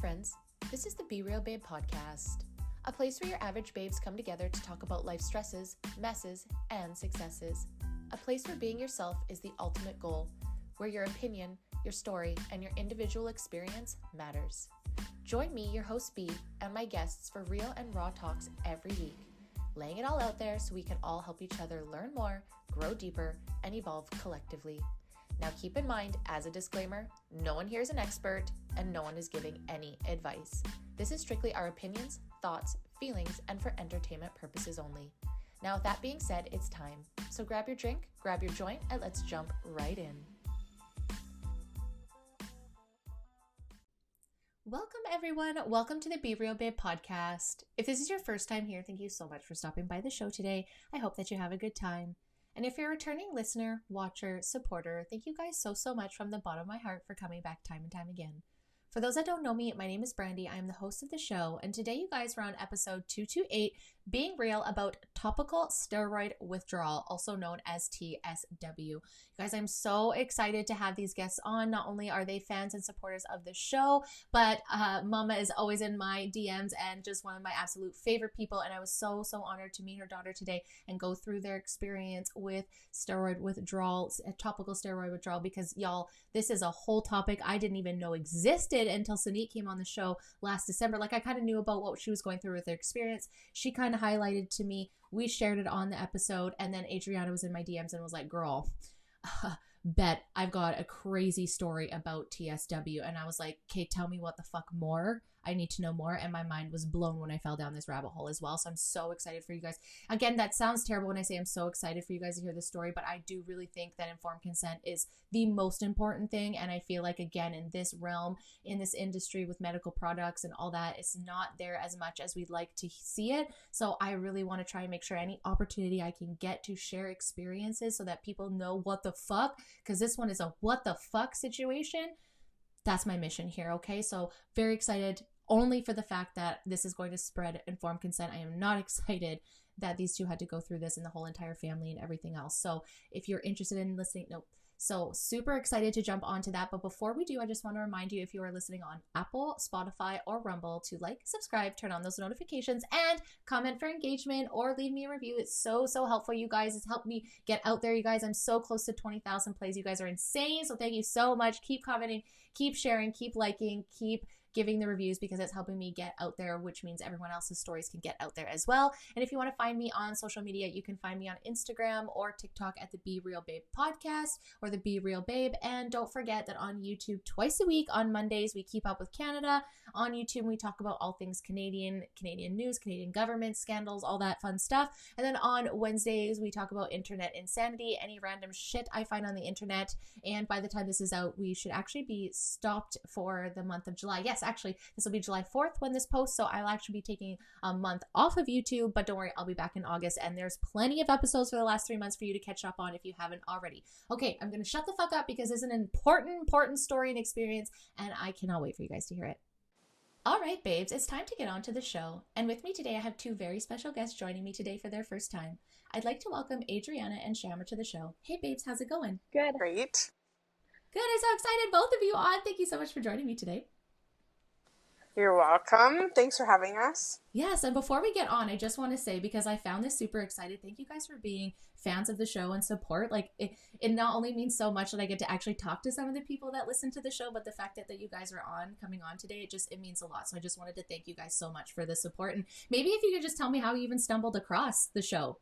friends. This is the Be Real Babe podcast, a place where your average babes come together to talk about life stresses, messes, and successes. A place where being yourself is the ultimate goal, where your opinion, your story, and your individual experience matters. Join me, your host B, and my guests for real and raw talks every week, laying it all out there so we can all help each other learn more, grow deeper, and evolve collectively. Now keep in mind, as a disclaimer, no one here is an expert and no one is giving any advice. This is strictly our opinions, thoughts, feelings, and for entertainment purposes only. Now with that being said, it's time. So grab your drink, grab your joint, and let's jump right in. Welcome everyone. Welcome to the Be Real Babe podcast. If this is your first time here, thank you so much for stopping by the show today. I hope that you have a good time. And if you're a returning listener, watcher, supporter, thank you guys so much from the bottom of my heart for coming back time and time again. For those that don't know me, my name is Brandy. I am the host of the show, and today you guys are on episode 228, being real about topical steroid withdrawal, also known as TSW. You guys, I'm so excited to have these guests on. Not only are they fans and supporters of the show, but Mama is always in my DMs and just one of my absolute favorite people, and I was so honored to meet her daughter today and go through their experience with steroid withdrawal, topical steroid withdrawal, because y'all, this is a whole topic I didn't even know existed until Sanique came on the show last December. Like, I kind of knew about what she was going through with her experience. She kind of highlighted to me. We shared it on the episode, and then Adrianna was in my DMs and was like, girl, bet I've got a crazy story about TSW. And I was like, okay, tell me what the fuck more. I need to know more. And my mind was blown when I fell down this rabbit hole as well. So I'm so excited for you guys. Again, that sounds terrible when I say I'm so excited for you guys to hear this story, but I do really think that informed consent is the most important thing. And I feel like, again, in this realm, in this industry with medical products and all that, it's not there as much as we'd like to see it. So I really want to try and make sure any opportunity I can get to share experiences so that people know what the fuck, because this one is a what the fuck situation. That's my mission here, okay? So very excited only for the fact that this is going to spread informed consent. I am not excited that these two had to go through this and the whole entire family and everything else. So if you're interested in listening, so super excited to jump onto that. But before we do, I just want to remind you, if you are listening on Apple, Spotify, or Rumble, to like, subscribe, turn on those notifications, and comment for engagement or leave me a review. It's so helpful, you guys. It's helped me get out there, you guys. I'm so close to 20,000 plays. You guys are insane. So thank you so much. Keep commenting, keep sharing, keep liking, keep giving the reviews, because it's helping me get out there, which means everyone else's stories can get out there as well. And if you want to find me on social media, you can find me on Instagram or TikTok at the Be Real Babe podcast or the Be Real Babe. And don't forget that on YouTube twice a week on Mondays, we keep up with Canada. On YouTube, we talk about all things Canadian news, Canadian government scandals, all that fun stuff. And then on Wednesdays, we talk about internet insanity, any random shit I find on the internet. And by the time this is out, we should actually be stopped for the month of July. Yes, actually, this will be July 4th when this posts, so I'll actually be taking a month off of YouTube, but don't worry, I'll be back in August, and there's plenty of episodes for the last 3 months for you to catch up on if you haven't already. Okay, I'm going to shut the fuck up because it's an important story and experience, and I cannot wait for you guys to hear it. All right, babes, it's time to get on to the show, and with me today, I have two very special guests joining me today for their first time. I'd like to welcome Adrianna and Shamra to the show. Hey, babes, how's it going? Good. Great. Good, I'm so excited, both of you on. Thank you so much for joining me today. You're welcome. Thanks for having us. Yes, and before we get on, I just want to say, because I found this super excited, thank you guys for being fans of the show and support. Like, it not only means so much that I get to actually talk to some of the people that listen to the show, but the fact that you guys are coming on today, it means a lot. So I just wanted to thank you guys so much for the support. And maybe if you could just tell me how you even stumbled across the show.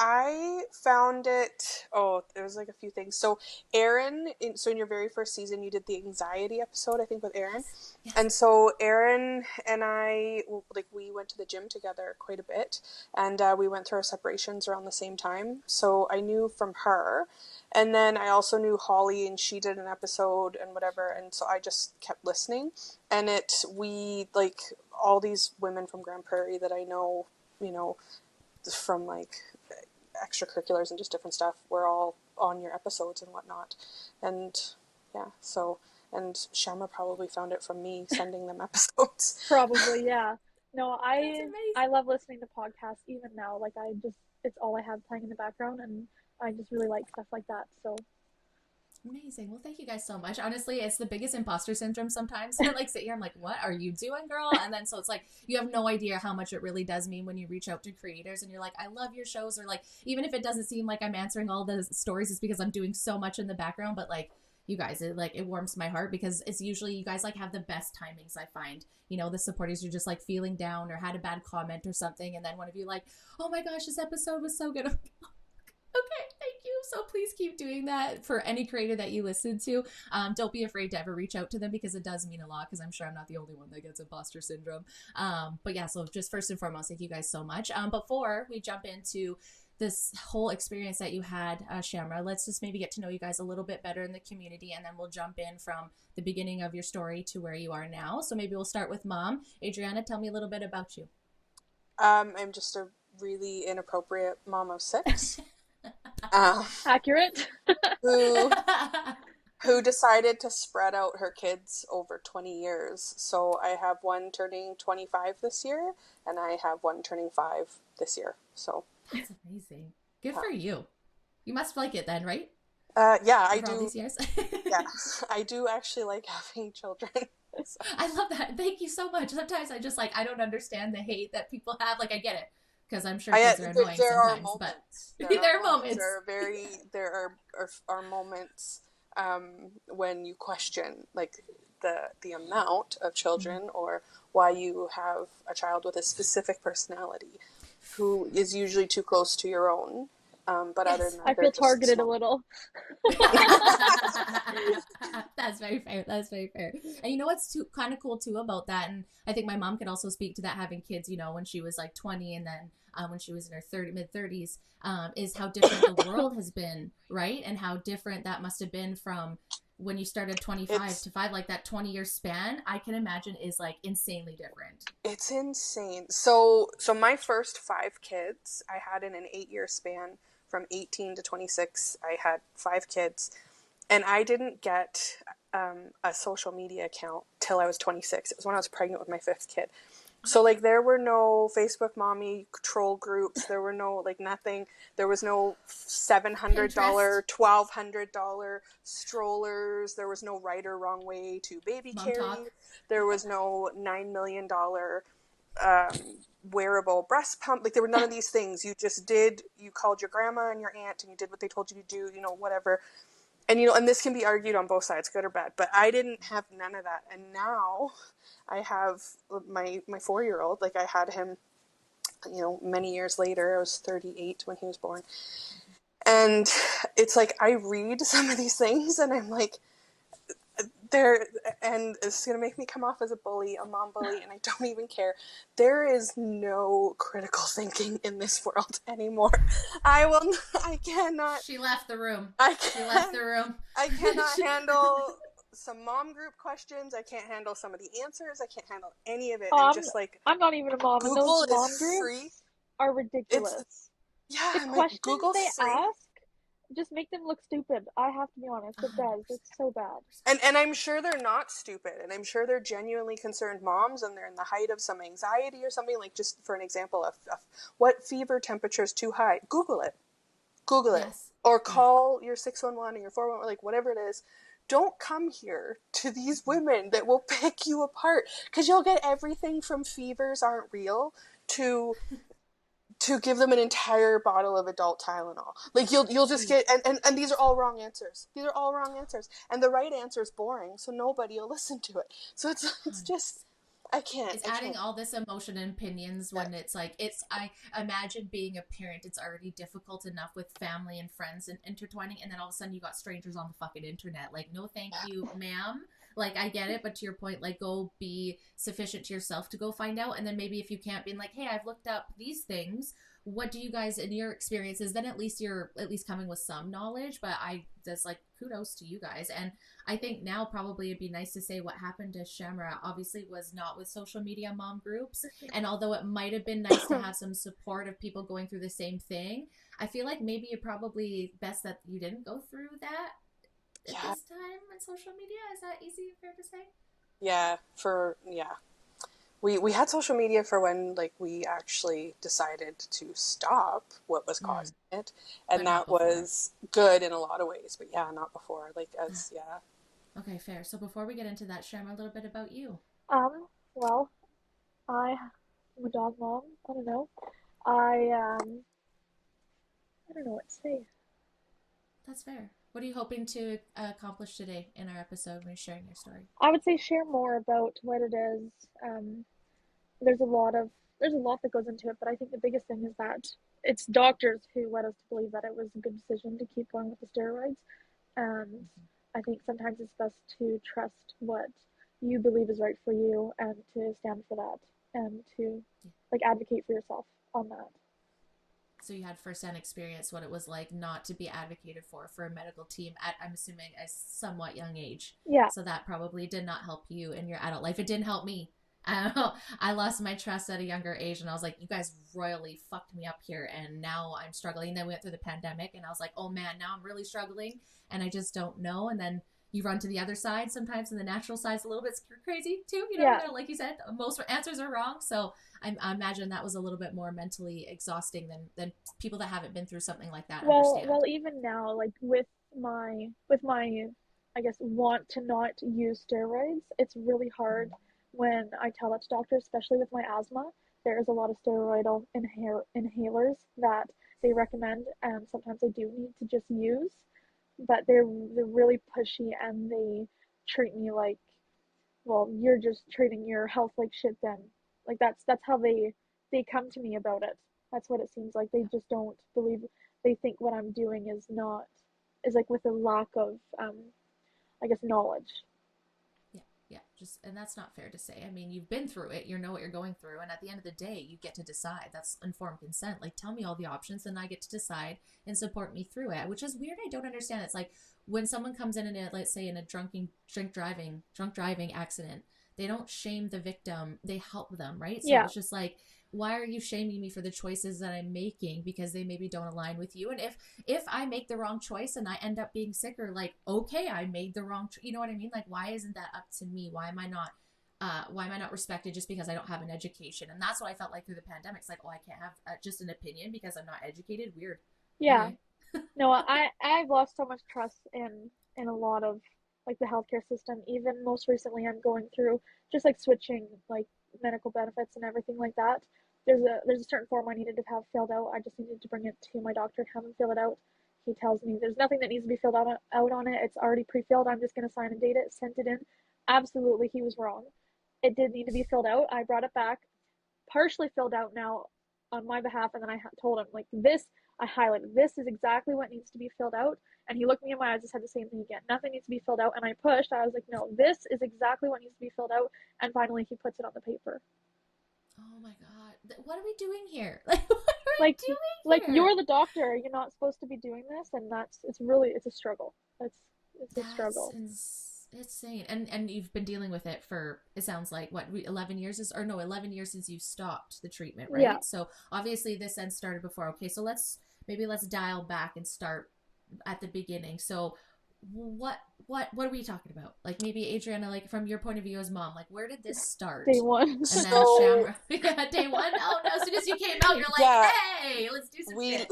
I found it, there was like a few things. So Erin, in your very first season, you did the anxiety episode, I think, with Erin. Yes. And so Erin and I, we went to the gym together quite a bit, and we went through our separations around the same time. So I knew from her. And then I also knew Holly, and she did an episode and whatever. And so I just kept listening. And all these women from Grand Prairie that I know, from extracurriculars and just different stuff, we're all on your episodes and whatnot. And yeah, and Shamra probably found it from me sending them episodes. Probably, yeah. No, I love listening to podcasts even now. Like, it's all I have playing in the background, and I just really like stuff like that. So Amazing. Well, thank you guys so much. Honestly, it's the biggest imposter syndrome sometimes. I like sit here, I'm like, what are you doing, girl? And then so it's like you have no idea how much it really does mean when you reach out to creators and you're like, I love your shows, or like even if it doesn't seem like I'm answering all the stories, it's because I'm doing so much in the background. But like you guys, it warms my heart because it's usually you guys like have the best timings, I find. You know, the supporters are just like feeling down or had a bad comment or something, and then one of you like, oh my gosh, this episode was so good. Okay, thank you. So please keep doing that for any creator that you listen to. Don't be afraid to ever reach out to them because it does mean a lot, because I'm sure I'm not the only one that gets imposter syndrome. But yeah, so just first and foremost, thank you guys so much. Before we jump into this whole experience that you had, Shamra, let's just maybe get to know you guys a little bit better in the community, and then we'll jump in from the beginning of your story to where you are now. So maybe we'll start with Mom. Adrianna, tell me a little bit about you. I'm just a really inappropriate mom of 6. Accurate. who decided to spread out her kids over 20 years. So I have one turning 25 this year, and I have one turning 5 this year. So that's amazing. Good for you. You must like it then, right? Yeah, I do. All these years. Yeah, I do actually like having children. So. I love that. Thank you so much. Sometimes I just like, I don't understand the hate that people have. Like, I get it. Because I'm sure kids are annoying sometimes, but there are moments. There are moments when you question like the amount of children, or why you have a child with a specific personality who is usually too close to your own. But other than that, I feel targeted a little. That's very fair. That's very fair. And you know what's kind of cool too about that, and I think my mom could also speak to that, having kids, you know, when she was like 20 and then when she was in her mid-30s, is how different the world has been, right? And how different that must have been from when you started 25 to 5, like that 20-year span, I can imagine is like insanely different. It's insane. So my first 5 kids, I had in an 8-year span. From 18 to 26, I had 5 kids, and I didn't get a social media account till I was 26. It was when I was pregnant with my 5th kid. So, like, there were no Facebook mommy troll groups. There were no, like, nothing. There was no $700, $1,200 strollers. There was no right or wrong way to baby carry. There was no $9 million wearable breast pump. Like, there were none of these things. You just did, you called your grandma and your aunt and you did what they told you to do, you know, whatever. And, you know, and this can be argued on both sides, good or bad, but I didn't have none of that. And now I have my 4-year-old, like I had him, you know, many years later. I was 38 when he was born. And it's like, I read some of these things and I'm like, and it's going to make me come off as a bully, a mom bully, and I don't even care. There is no critical thinking in this world anymore. I cannot. She left the room. She left the room. I cannot handle some mom group questions. I can't handle some of the answers. I can't handle any of it. I'm just like, I'm not even a mom. Google and those mom is groups free. Are ridiculous. Yeah, the questions Google's they free. Ask just make them look stupid. I have to be honest. It does. It's so bad. And I'm sure they're not stupid. And I'm sure they're genuinely concerned moms, and they're in the height of some anxiety or something. Like, just for an example of what fever temperature is too high. Google it. Yes. Or call your 611 or your 411, like whatever it is. Don't come here to these women that will pick you apart. Because you'll get everything from fevers aren't real to give them an entire bottle of adult Tylenol. Like, you'll just get, and these are all wrong answers. These are all wrong answers. And the right answer is boring, so nobody will listen to it. So it's just, I can't. It's adding all this emotion and opinions when it's like, I imagine being a parent, it's already difficult enough with family and friends and intertwining, and then all of a sudden you got strangers on the fucking internet. Like, no thank you, ma'am. Like, I get it, but to your point, like, go be sufficient to yourself to go find out. And then maybe if you can't, be like, hey, I've looked up these things. What do you guys, in your experiences, then at least you're at least coming with some knowledge. But that's like, kudos to you guys. And I think now probably it'd be nice to say what happened to Shamra obviously was not with social media mom groups. And although it might have been nice to have some support of people going through the same thing, I feel like maybe it probably best that you didn't go through that. At this time on social media, is that easy and fair to say? we had social media for when like we actually decided to stop what was causing it, and But not that before. was good in a lot of ways, but yeah, not before. Like as yeah. Okay, fair. So before we get into that, share a little bit about you. Well, I'm a dog mom. I don't know. I don't know what to say. That's fair. What are you hoping to accomplish today in our episode when you're sharing your story? I would say share more about what it is. Um, there's a lot of there's a lot that goes into it, but I think the biggest thing is that it's doctors who led us to believe that it was a good decision to keep going with the steroids. And I think sometimes it's best to trust what you believe is right for you and to stand for that and to like advocate for yourself on that. So you had firsthand experience what it was like not to be advocated for a medical team at, I'm assuming, a somewhat young age. Yeah. So that probably did not help you in your adult life. It didn't help me. I lost my trust at a younger age, and I was like, you guys royally fucked me up here, and now I'm struggling. And then we went through the pandemic, and I was like, oh man, now I'm really struggling, and I just don't know. And then you run to the other side sometimes, and the natural side's a little bit crazy too. You know, Yeah. like you said, most answers are wrong. So I imagine that was a little bit more mentally exhausting than people that haven't been through something like that understand. Well, even now, like with my, I guess, want to not use steroids, it's really hard when I tell that to doctors, especially with my asthma. There is a lot of steroidal inhalers that they recommend, and sometimes I do need to just use, but they're really pushy and they treat me like, well, you're just treating your health like shit then. Like that's how they come to me about it. That's what it seems like. They just don't believe, they think what I'm doing is not, is like with a lack of I guess knowledge. Yeah, just, and that's not fair to say. I mean, you've been through it, you know what you're going through, and at the end of the day, you get to decide. That's informed consent. Like, tell me all the options, and I get to decide and support me through it, which is weird. I don't understand. It's like when someone comes in a, let's say, in a drunk driving accident, they don't shame the victim, they help them, right? So Yeah. it's just like, why are you shaming me for the choices that I'm making because they maybe don't align with you? And if I make the wrong choice and I end up being sicker, like, okay, I made the wrong you know what I mean? Like, why isn't that up to me? Why am I not respected just because I don't have an education? And that's what I felt like through the pandemic. It's like, oh, I can't have just an opinion because I'm not educated. Weird. Yeah. Anyway. No, I've lost so much trust in a lot of like the healthcare system. Even most recently, I'm going through just like switching like medical benefits and everything like that. There's a certain form I needed to have filled out. I just needed to bring it to my doctor and have him fill it out. He tells me there's nothing that needs to be filled out on it. It's already pre-filled. I'm just gonna sign and date it, sent it in. Absolutely, he was wrong. It did need to be filled out. I brought it back, partially filled out now on my behalf, and then I told him like this. I highlighted this is exactly what needs to be filled out, and he looked me in my eyes and said the same thing again. Nothing needs to be filled out, and I pushed. I was like, no, this is exactly what needs to be filled out, and finally he puts it on the paper. Oh my god, what are we doing here? Like, what are Like, we doing like here? you're the doctor. You're not supposed to be doing this, and it's a struggle. It's a struggle. Insane. And you've been dealing with it for, it sounds like, what, 11 years is, or no, 11 years since you stopped the treatment, right? Yeah. So obviously this then started before. Okay, so let's dial back and start at the beginning. So what are we talking about? Like, maybe Adrianna, like, from your point of view as mom, like, where did this start? Day one. And then So- Shamra, yeah, day one. Oh no! As soon as you came out, you're like, Yeah. hey, let's do some we shit.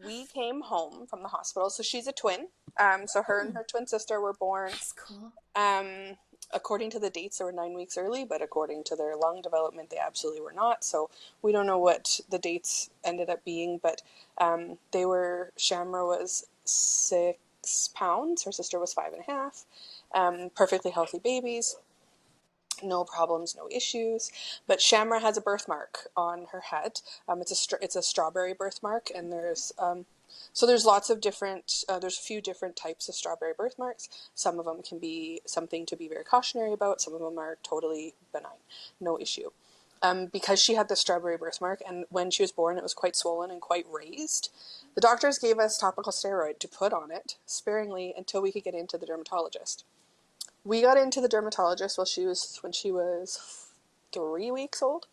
we came home from the hospital. So she's a twin. So her and her twin sister were born. That's cool. According to the dates, they were 9 weeks early, but according to their lung development, they absolutely were not. So we don't know what the dates ended up being, but Shamra was 6 pounds. Her sister was 5.5. Perfectly healthy babies. No problems, no issues. But Shamra has a birthmark on her head. It's a strawberry birthmark, and there's lots of different. There's a few different types of strawberry birthmarks. Some of them can be something to be very cautionary about. Some of them are totally benign, no issue. Because she had the strawberry birthmark, and when she was born, it was quite swollen and quite raised. The doctors gave us topical steroid to put on it sparingly until we could get into the dermatologist. We got into the dermatologist when she was 3 weeks old.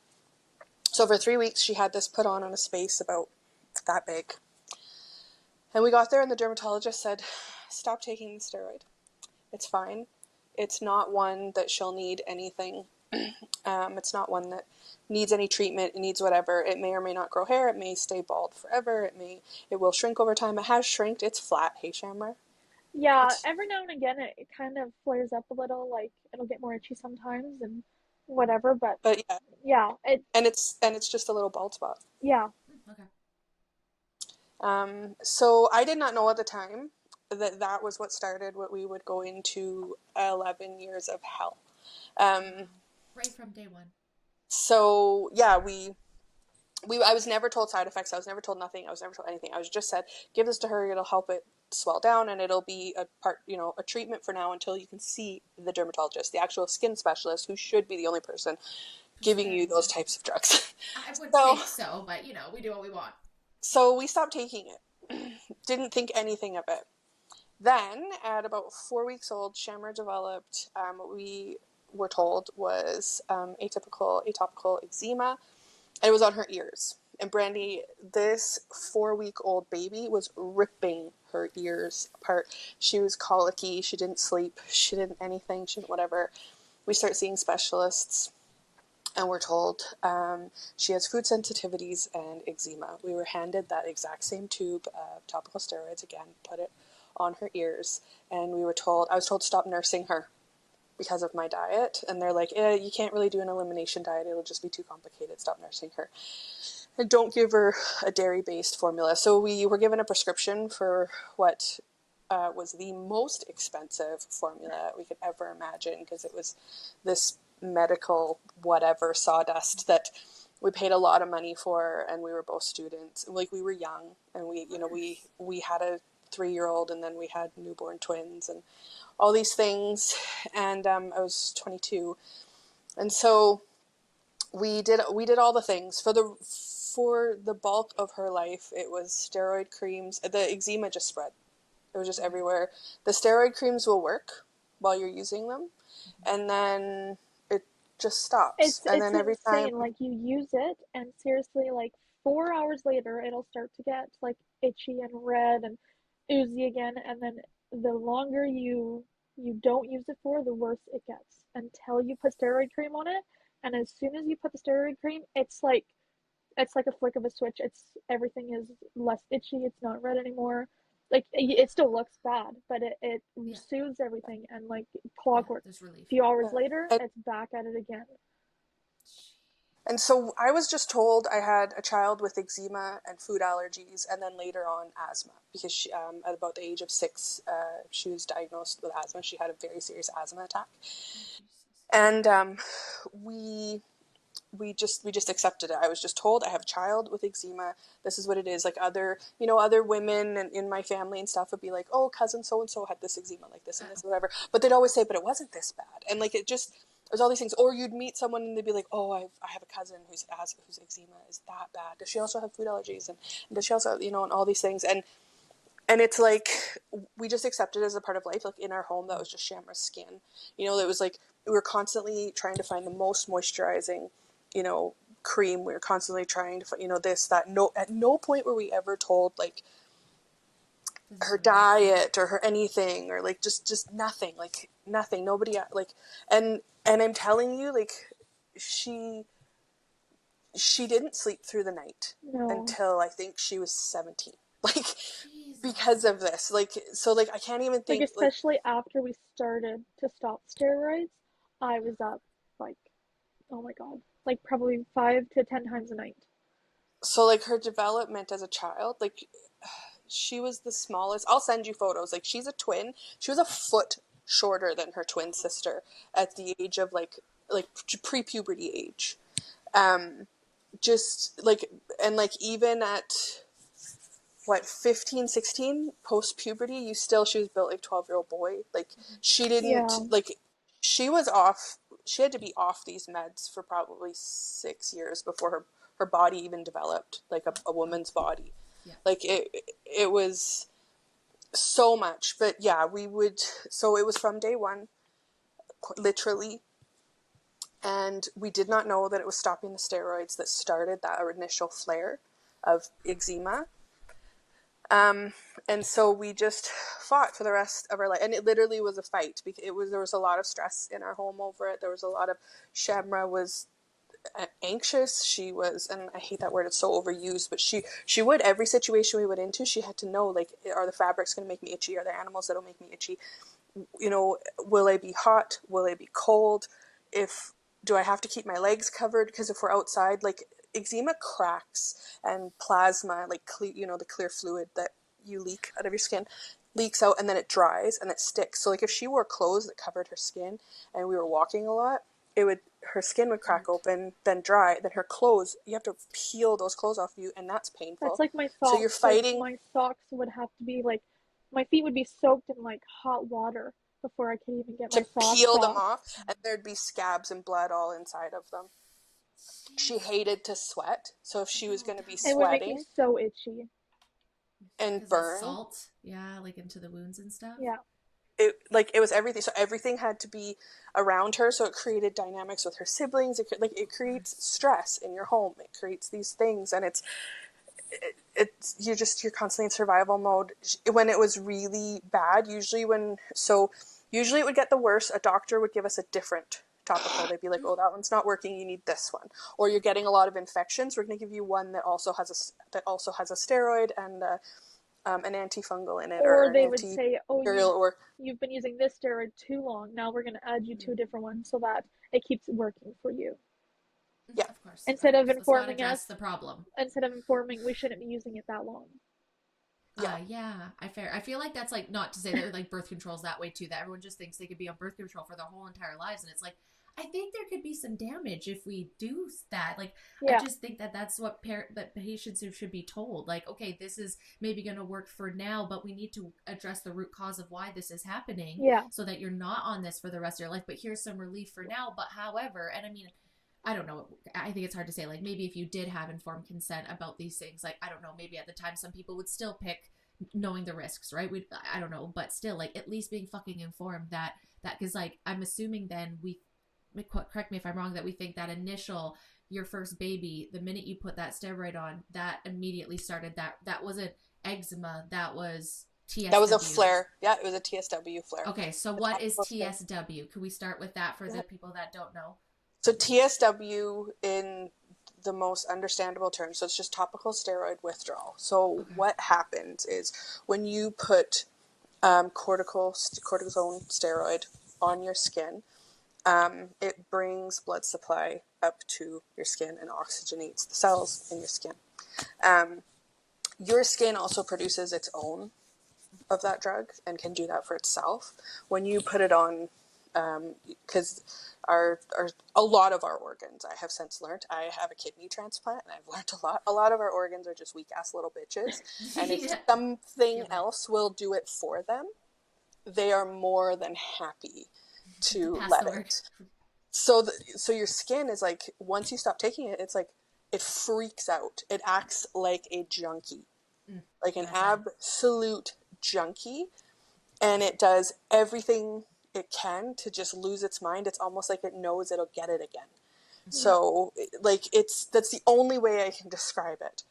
So for 3 weeks, she had this put on a space about that big. And we got there, and the dermatologist said, stop taking the steroid. It's fine. It's not one that she'll need anything It's not one that needs any treatment. It needs whatever. It may or may not grow hair. It may stay bald forever. It will shrink over time. It has shrinked. It's flat. Hey, Shamra. Yeah, It's, every now and again it kind of flares up a little, like it'll get more itchy sometimes and whatever, but but yeah, yeah, and it's just a little bald spot. yeah. Okay. So I did not know at the time that that was what started what we would go into 11 years of hell. Right from day one. So yeah, I was never told side effects. I was never told nothing. I was never told anything. I was just said, give this to her. It'll help it swell down, and it'll be a treatment for now until you can see the dermatologist, the actual skin specialist, who should be the only person giving you those types of drugs. I would So, think so, but we do what we want. so we stopped taking it. Didn't think anything of it. Then, at about 4 weeks old, Shamra developed what we were told was atopical eczema. It was on her ears. And Brandy, this 4-week-old baby was ripping her ears apart. She was colicky. She didn't sleep. She didn't anything. She didn't whatever. We start seeing specialists, and we're told she has food sensitivities and eczema. We were handed that exact same tube of topical steroids again, put it on her ears, and I was told to stop nursing her because of my diet, and they're like, you can't really do an elimination diet, it'll just be too complicated, stop nursing her. And don't give her a dairy-based formula. So we were given a prescription for what was the most expensive formula we could ever imagine, because it was this medical whatever sawdust that we paid a lot of money for, and we were both students. Like, we were young, and we had a 3-year-old, and then we had newborn twins, and all these things, and I was 22, and so we did all the things for the bulk of her life. It was steroid creams. The eczema just spread. It was just everywhere. The steroid creams will work while you're using them, and then it just stops. And It's then every time, insane. Like you use it, and seriously, like 4 hours later, it'll start to get like itchy and red and oozy again, and then the longer you don't use it for, the worse it gets until you put steroid cream on it. And as soon as you put the steroid cream, it's like a flick of a switch. It's everything is less itchy. It's not red anymore. Like it still looks bad, but it Yeah. soothes everything, and like Yeah, clockwork. there's relief. A few hours later, and, it's back at it again. and so I was just told I had a child with eczema and food allergies, and then later on asthma, because she, at about the age of 6, she was diagnosed with asthma. She had a very serious asthma attack, and we just accepted it. I was just told I have a child with eczema. This is what it is. Like other women in my family and stuff would be like, oh, cousin so and so had this eczema, like this and this and whatever. But they'd always say, but it wasn't this bad. And like it was all these things. Or you'd meet someone and they'd be like, oh, I have a cousin whose eczema is that bad. Does she also have food allergies? And does she also and all these things? And it's like we just accepted it as a part of life. Like in our home, that was just Shamra's skin. It was like we were constantly trying to find the most moisturizing cream. We were constantly trying to find this, that. No, at no point were we ever told like her diet or her anything, or like just nothing, like nothing. Nobody like, and I'm telling you, like she didn't sleep through the night No. until I think she was 17. Like, Jesus. because of this, like, so like I can't even Like think, like, especially after we started to stop steroids, I was up like, oh my God, like probably 5 to 10 times a night. so like her development as a child, like she was the smallest. I'll send you photos. Like, she's a twin. She was a foot shorter than her twin sister at the age of like pre-puberty age. Just like, and like even at what, 15, 16, post-puberty, she was built like 12-year-old boy. Like, she didn't, Yeah. like, she was off, she had to be off these meds for probably 6 years before her body even developed like a woman's body. Yeah. Like, it was so much. But yeah, so it was from day one, literally. And we did not know that it was stopping the steroids that started that initial flare of eczema. And so we just fought for the rest of our life, and it literally was a fight because there was a lot of stress in our home over it. There was a lot of Shamra was anxious. She was, and I hate that word, it's so overused, but she would, every situation we went into, she had to know, like, are the fabrics going to make me itchy? Are there animals that'll make me itchy? You know, will I be hot? Will I be cold? If do I have to keep my legs covered? Because if we're outside, like, eczema cracks and plasma, like, the clear fluid that you leak out of your skin leaks out, and then it dries and it sticks. So like if she wore clothes that covered her skin and we were walking a lot, her skin would crack open, then dry, then her clothes, you have to peel those clothes off you, and that's painful. That's like my socks. So you're fighting. Like, my socks would have to be like, my feet would be soaked in like hot water before I could even get my socks peel them off, and there'd be scabs and blood all inside of them. She hated to sweat, so if she was going to be sweating, it would make me so itchy and burn. Salt, yeah, like into the wounds and stuff. Yeah. It was everything. So everything had to be around her. So it created dynamics with her siblings. It creates stress in your home. It creates these things, and you're constantly in survival mode. When it was really bad, usually it would get the worst. A doctor would give us a different topical. They'd be like, "Oh, that one's not working. You need this one." Or you're getting a lot of infections. We're going to give you one that also has a steroid and an antifungal in it, or they would say, "Oh, you've been using this steroid too long. Now we're going to add you to a different one so that it keeps working for you." Yeah, of course. Instead of informing us the problem. Instead of informing, we shouldn't be using it that long. I feel like that's like, not to say that like birth control's that way too, that everyone just thinks they could be on birth control for their whole entire lives, and it's like, I think there could be some damage if we do that. Like, I just think that that's what patients should be told. Like, okay, this is maybe going to work for now, but we need to address the root cause of why this is happening, so that you're not on this for the rest of your life. But here's some relief for now. But however, and I mean, I don't know, I think it's hard to say, like, maybe if you did have informed consent about these things, like, I don't know, maybe at the time some people would still pick knowing the risks, right? I don't know, but still, like, at least being fucking informed that, because, like, I'm assuming then correct me if I'm wrong, that we think that your first baby, the minute you put that steroid on, that immediately started that wasn't eczema, that was TSW. That was a flare. Yeah, it was a TSW flare. Okay, so what is TSW? Can we start with that for the people that don't know? So TSW, in the most understandable terms, so it's just topical steroid withdrawal. So what happens is when you put cortisone steroid on your skin, it brings blood supply up to your skin and oxygenates the cells in your skin. Your skin also produces its own of that drug and can do that for itself. When you put it on, because a lot of our organs, I have since learned, I have a kidney transplant, and I've learned a lot of our organs are just weak ass little bitches, and if something else will do it for them, they are more than happy to let it. So your skin is like, once you stop taking it, it's like it freaks out. It acts like a junkie, like an absolute junkie, and it does everything it can to just lose its mind. It's almost like it knows it'll get it again. So like that's the only way I can describe it.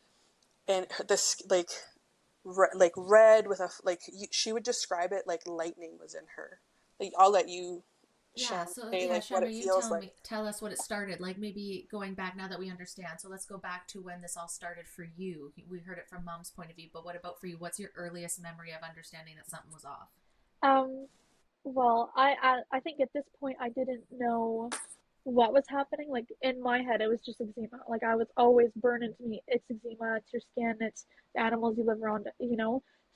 And this like red with she would describe it like lightning was in her. Like, I'll let you Shamra, tell us what it started, like, maybe going back now that we understand. So let's go back to when this all started for you. We heard it from Mom's point of view, but what about for you? What's your earliest memory of understanding that something was off? Well, I think at this point I didn't know what was happening. Like, in my head, it was just eczema. Like, I was always burned into me. It's eczema. It's your skin. It's the animals you live around.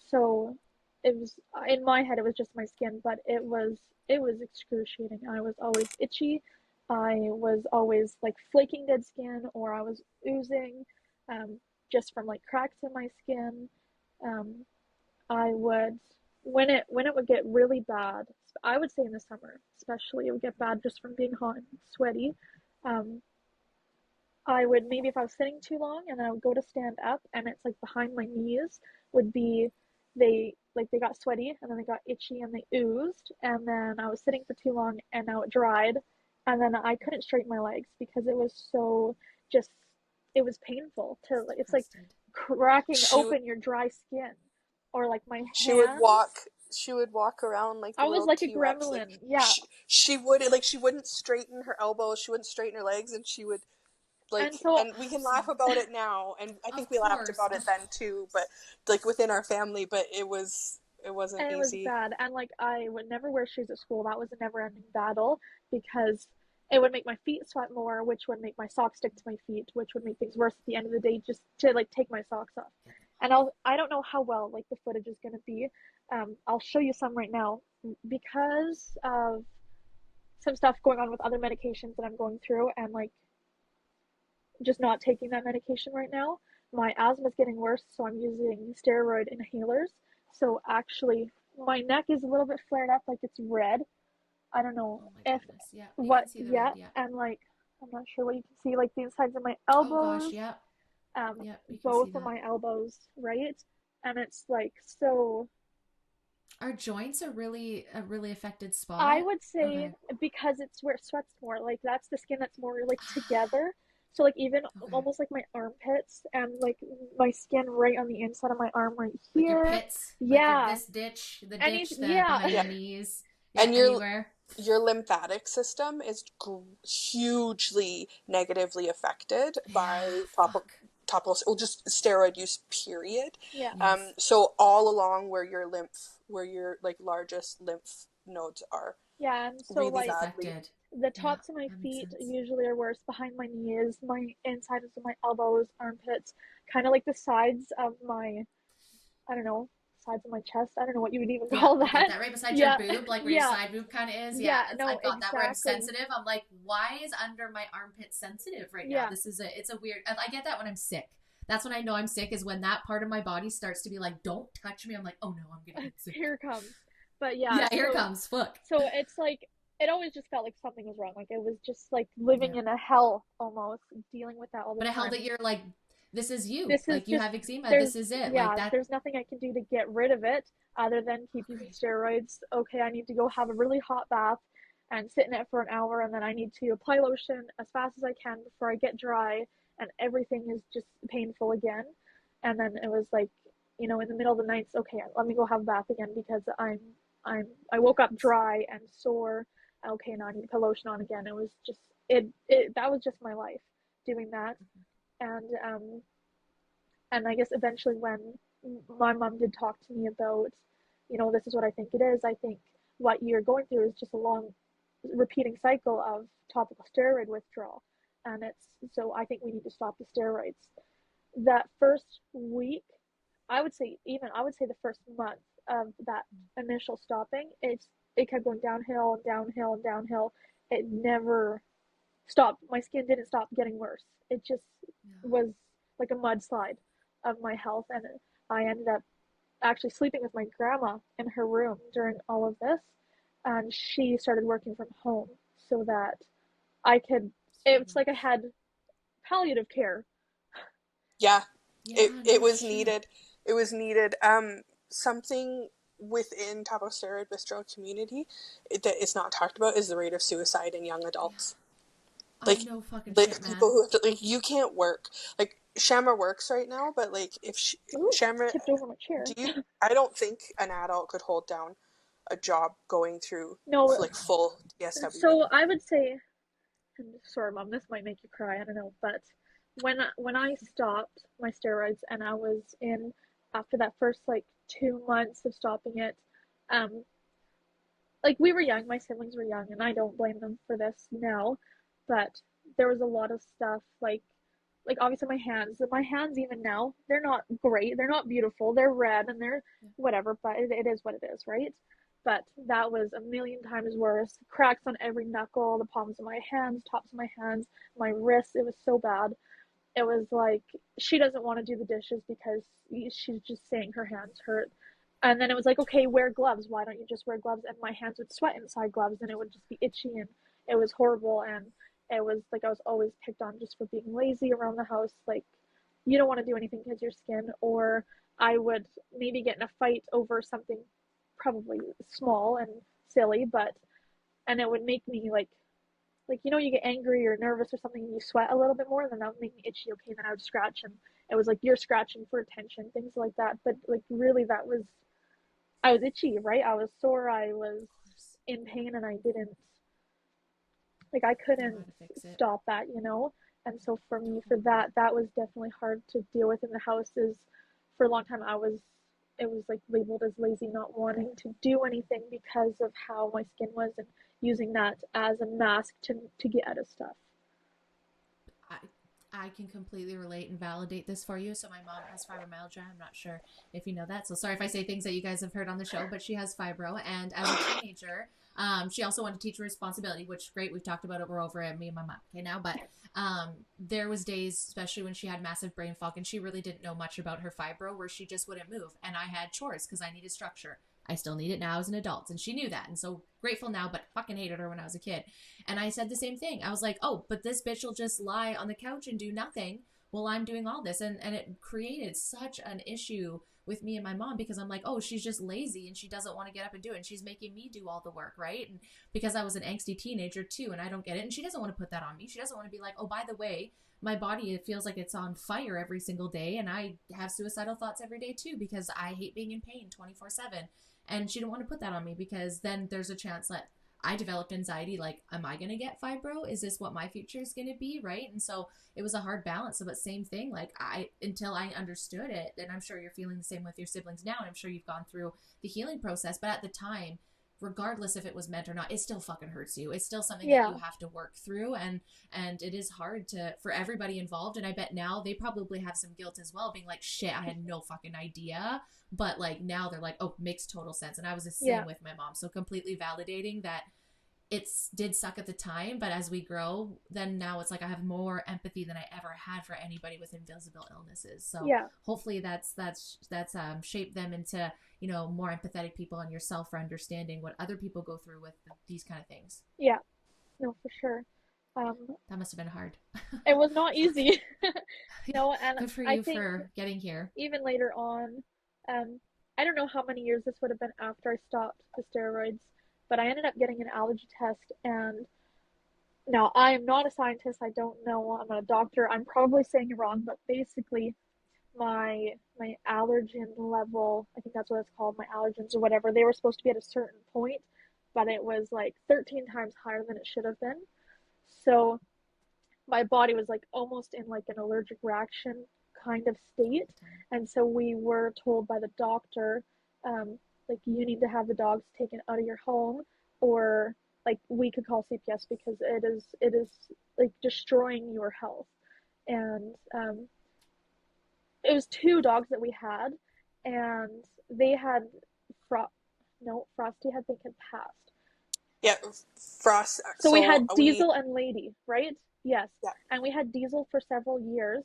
So it was, in my head, it was just my skin, but it was excruciating. I was always itchy. I was always like flaking dead skin, or I was oozing, just from like cracks in my skin. I would, when it would get really bad, I would say in the summer especially, it would get bad just from being hot and sweaty. I would, maybe if I was sitting too long and I would go to stand up, and it's like behind my knees would be, they got sweaty, and then they got itchy, and they oozed, and then I was sitting for too long, and now it dried, and then I couldn't straighten my legs because it was so it was painful to, like, it's like cracking open your dry skin. or like my She would hands. walk. She would walk around like the I was little like a T-Rex. Like gremlin. Yeah. she would like she wouldn't straighten her elbows. She wouldn't straighten her legs, and she would And like. so And we can laugh about it now, and I Of think we laughed course. about it then too. But like within our family, but it wasn't and it was easy. bad. And like I would never wear shoes at school. That was a never-ending battle because it would make my feet sweat more, which would make my socks stick to my feet, which would make things worse at the end of the day just to like take my socks off. And I don't know how well like the footage is going to be. I'll show you some right now because of some stuff going on with other medications that I'm going through and like just not taking that medication right now. My asthma is getting worse, so I'm using steroid inhalers. So actually, my neck is a little bit flared up, like it's red. I don't know Oh my if goodness. Yeah, you what can see the yet, red. Yeah. and like I'm not sure what you can see, like the insides of my Oh gosh. elbows, Yeah. um, Yeah, you can see both of that. my elbows, right? And it's like so. Our joints are really a really affected I spot. would say Okay. because it's where it sweats more, like that's the skin that's more like together. So like even Okay. almost like my armpits and like my skin right on the inside of my arm right Like your here. pits, like your Yeah. this ditch, the Any ditch, the yeah. behind Yeah, your knees. Yeah, and anywhere. your lymphatic system is hugely negatively affected Yeah, by fuck. topical, well, just steroid use, period. Yeah. Yes. So all along where your like largest lymph nodes are, Yeah, and so really It's like badly. affected. the Yeah, tops of my that makes feet sense. usually are worse, behind my knees, my insides of my elbows, armpits, kind of like the sides of my, I don't know, sides of my chest. I don't know what you would even Yeah, call I get that. that right beside your Yeah, boob, like where your yeah, side boob kind of is. Yeah, yeah, no, I've got that where I'm exactly. sensitive. I'm like, why is under my armpit sensitive right now? Yeah, It's a weird. I get that when I'm sick. That's when I know I'm sick is when that part of my body starts to be like, don't touch me. I'm like, oh no, I'm gonna get sick. here it comes. But yeah, Yeah, here it comes. Fuck. so it's like it always just felt like something was wrong. Like it was just like living Yeah, in a hell almost, dealing with that all the but a hell time. that you're like, this is you. This is Like you just have eczema. there's This is it. Like yeah, that. there's nothing I can do to get rid of it other than keep using Agreed. steroids. Okay, I need to go have a really hot bath and sit in it for an hour, and then I need to apply lotion as fast as I can before I get dry, and everything is just painful again. And then it was like, in the middle of the night, okay, let me go have a bath again because I woke up dry and sore. Okay, now I need to put lotion on again. It was just it that was just my life doing that. And I guess eventually when my mom did talk to me about, this is what I think it is. I think what you're going through is just a long repeating cycle of topical steroid withdrawal. And so I think we need to stop the steroids. That first week, I would say the first month of that initial stopping, it kept going downhill and downhill and downhill. It never stopped. My skin didn't stop getting worse. It just Yeah. was like a mudslide of my health. And I ended up actually sleeping with my grandma in her room during all of this. And she started working from home so that I could, So it's like I much. had palliative care. Yeah, Yeah. it No was shit. needed. It was needed. Something within topical steroid withdrawal community that is not talked about is the rate of suicide in young Yeah. adults. I Like, know fucking shit, like people man. who have to, like, you can't work. Like Shamra works right now, but like if Ooh, Shamra, tipped over my chair. do you? I don't think an adult could hold down a job going through No, like full TSW. so I would say, and sorry, mom, this might make you cry. I don't know, but when I stopped my steroids and I was in after that first like 2 months of stopping it, um, like we were young, my siblings were young, and I don't blame them for this now, but there was a lot of stuff like obviously my hands even now they're not great, they're not beautiful, they're red and they're Yeah. whatever, but it is what it is, right? But that was a million times worse. Cracks on every knuckle, the palms of my hands, tops of my hands, my wrists. It was so bad. It was like she doesn't want to do the dishes because she's just saying her hands hurt. And then it was like, okay, wear gloves. Why don't you just wear gloves? And my hands would sweat inside gloves and it would just be itchy and it was horrible. And it was like I was always picked on just for being lazy around the house. Like, you don't want to do anything because your skin. Or I would maybe get in a fight over something probably small and silly, and it would make me like you get angry or nervous or something and you sweat a little bit more, then that would make me itchy. Okay, then I would scratch and it was like, you're scratching for attention, things like that. But like really I was itchy, right? I was sore, I was in pain, and I didn't, like, I couldn't stop that, you know? And so for me, for that was definitely hard to deal with in the house. Is for a long time it was like labeled as lazy, not wanting to do anything because of how my skin was, and using that as a mask to get out of stuff. I can completely relate and validate this for you. So my mom has fibromyalgia. I'm not sure if you know that. So sorry if I say things that you guys have heard on the show, but she has fibro. And as a teenager, she also wanted to teach responsibility, which great. We've talked about it. We're over it, me and my mom. Okay, now, but there was days, especially when she had massive brain fog and she really didn't know much about her fibro, where she just wouldn't move. And I had chores because I needed structure. I still need it now as an adult. And she knew that. And so grateful now, but fucking hated her when I was a kid. And I said the same thing. I was like, oh, but this bitch will just lie on the couch and do nothing while I'm doing all this. And it created such an issue with me and my mom, because I'm like, oh, she's just lazy and she doesn't want to get up and do it. And she's making me do all the work, right? And because I was an angsty teenager too, and I don't get it. And she doesn't want to put that on me. She doesn't want to be like, oh, by the way, my body, it feels like it's on fire every single day. And I have suicidal thoughts every day too, because I hate being in pain 24/7. And she didn't want to put that on me, because then there's a chance that I developed anxiety. Like, am I going to get fibro? Is this what my future is going to be? Right. And so it was a hard balance. But same thing, like until I understood it, and I'm sure you're feeling the same with your siblings now, and I'm sure you've gone through the healing process, but at the time, regardless if it was meant or not, it still fucking hurts you. It's still something that you have to work through, and it is hard for everybody involved. And I bet now they probably have some guilt as well, being like, shit, I had no fucking idea. But like now they're like, oh, makes total sense. And I was the same with my mom. So completely validating that it did suck at the time, but as we grow, then now it's like I have more empathy than I ever had for anybody with invisible illnesses. So hopefully that's shaped them into, you know, more empathetic people, and yourself for understanding what other people go through with these kind of things. Yeah, no, for sure. That must have been hard. It was not easy. No, and good for you for getting here. Even later on, I don't know how many years this would have been after I stopped the steroids, but I ended up getting an allergy test. And now I am not a scientist. I don't know. I'm not a doctor. I'm probably saying it wrong, but basically my allergen level, I think that's what it's called, my allergens or whatever, they were supposed to be at a certain point, but it was like 13 times higher than it should have been. So my body was like almost in like an allergic reaction kind of state. And so we were told by the doctor, like, you need to have the dogs taken out of your home, or like we could call CPS, because it is like destroying your health. And it was 2 dogs that we had, and they had Frosty had passed. Yeah, Frost. So we had Diesel and Lady, right? Yes. Yeah. And we had Diesel for several years,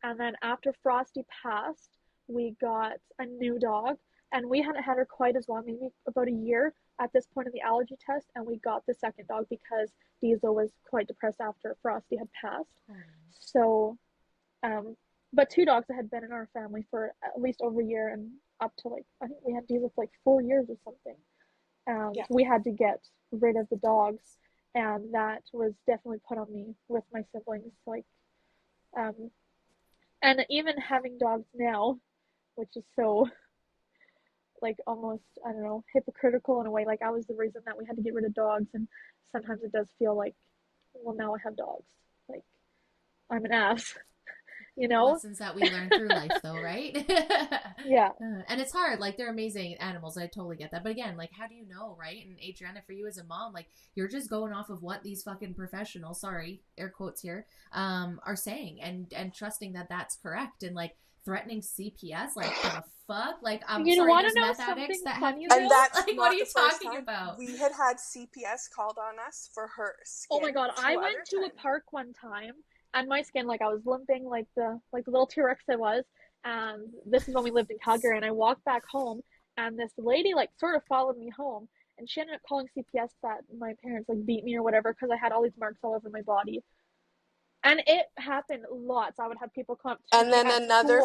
and then after Frosty passed, we got a new dog, and we hadn't had her quite as long, maybe about a year at this point in the allergy test, and we got the second dog because Diesel was quite depressed after Frosty had passed. So, but 2 dogs that had been in our family for at least over a year, and up to like, I think we had Diesel for like 4 years or something. We had to get rid of the dogs, and that was definitely put on me with my siblings. Like, and even having dogs now, which is so, like, almost, I don't know, hypocritical in a way. Like, I was the reason that we had to get rid of dogs, and sometimes it does feel like, well, now I have dogs. Like, I'm an ass, you know? Lessons that we learn through life, though, right? Yeah. And it's hard. Like, they're amazing animals. I totally get that. But again, like, how do you know, right? And Adrianna, for you as a mom, like, you're just going off of what these fucking professionals, sorry, air quotes here, are saying, and trusting that that's correct. And, like, threatening CPS, like, the fuck? Like, I'm sorry, there's meth addicts that have you. And that's like, what are you talking about? We had CPS called on us for her skin. Oh my god, I went to a park one time, and my skin, like, I was limping like the little T-Rex I was, and this is when we lived in Calgary, and I walked back home, and this lady, like, sort of followed me home, and she ended up calling CPS that my parents, like, beat me or whatever, because I had all these marks all over my body. And it happened lots. I would have people come up to me. And then another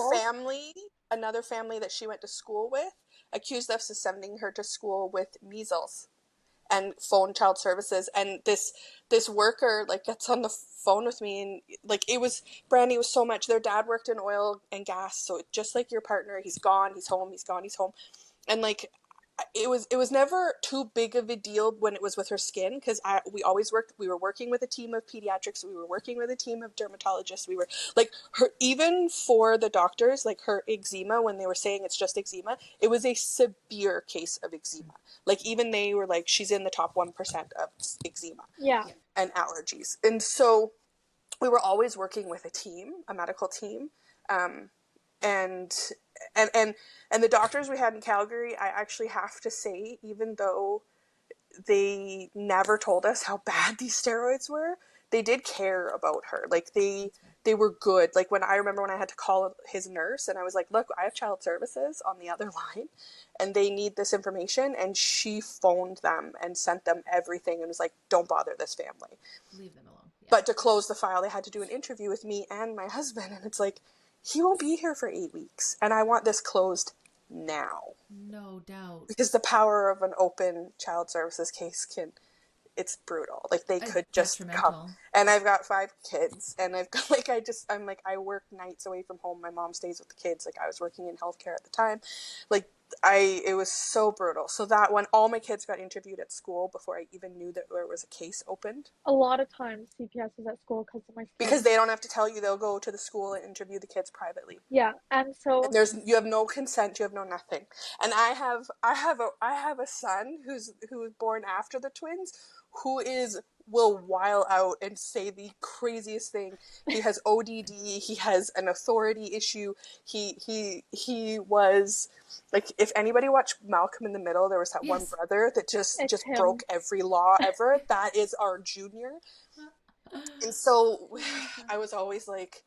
family that she went to school with accused us of sending her to school with measles. and phone child services, and this worker like gets on the phone with me, and like it was Brandy, was so much, their dad worked in oil and gas, so just like your partner, he's gone, he's home, he's gone, he's home. And like it was never too big of a deal when it was with her skin, because we were working with a team of pediatrics, we were working with a team of dermatologists, we were like, her, even for the doctors, like her eczema, when they were saying it's just eczema, it was a severe case of eczema. Like even they were like, she's in the top 1% of eczema and allergies. And so we were always working with a team, a medical team. And the doctors we had in Calgary, I actually have to say, even though they never told us how bad these steroids were, they did care about her. Like they were good. Like I remember when I had to call his nurse and I was like, look, I have child services on the other line and they need this information. And she phoned them and sent them everything and was like, don't bother this family. Leave them alone. Yeah. But to close the file, they had to do an interview with me and my husband. And it's like, he won't be here for 8 weeks. And I want this closed now. No doubt. Because the power of an open child services case it's brutal. Like they could just come. And I've got 5 kids and I've got I work nights away from home. My mom stays with the kids. Like I was working in healthcare at the time. Like it was so brutal. So that when all my kids got interviewed at school before I even knew that there was a case opened. A lot of times CPS is at school because of my son. Because they don't have to tell you, they'll go to the school and interview the kids privately. Yeah, and so you have no consent, you have no nothing. And I have a son who was born after the twins, who will while out and say the craziest thing. He has ODD, he has an authority issue. He was like, if anybody watched Malcolm in the Middle, there was that one brother that just broke every law ever. That is our junior. And so I was always like,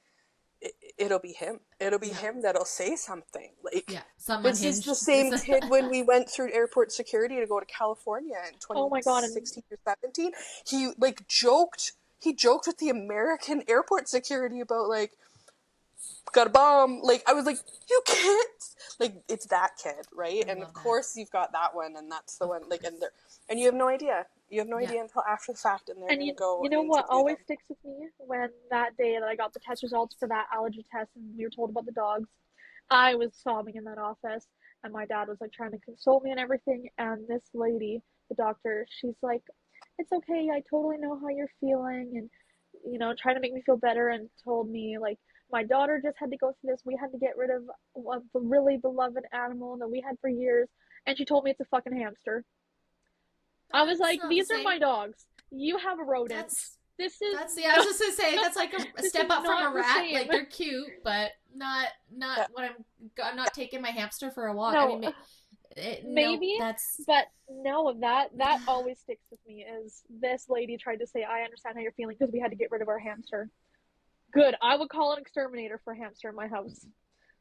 it'll be him. It'll be him that'll say something. Like, this is the same kid when we went through airport security to go to California in 2016 or 17. He joked with the American airport security about like, got a bomb. Like, I was like, you can't. Like, it's that kid, right? And of course you've got that one, and that's the one. Like, and you have no idea. You have no idea until after the fact, and they're going to go. You know what always sticks with me? When that day that I got the test results for that allergy test and we were told about the dogs, I was sobbing in that office, and my dad was like trying to console me and everything. And this lady, the doctor, she's like, "It's okay. I totally know how you're feeling," and trying to make me feel better, and told me like, my daughter just had to go through this. We had to get rid of a really beloved animal that we had for years, and she told me it's a fucking hamster. I was like, these are my dogs. You have a rodent. I was just gonna say, that's like a step up from a rat. Like, they're cute, but not what I'm not taking my hamster for a walk. No, I mean, maybe, but no, that always sticks with me. Is this lady tried to say, I understand how you're feeling because we had to get rid of our hamster. Good. I would call an exterminator for a hamster in my house.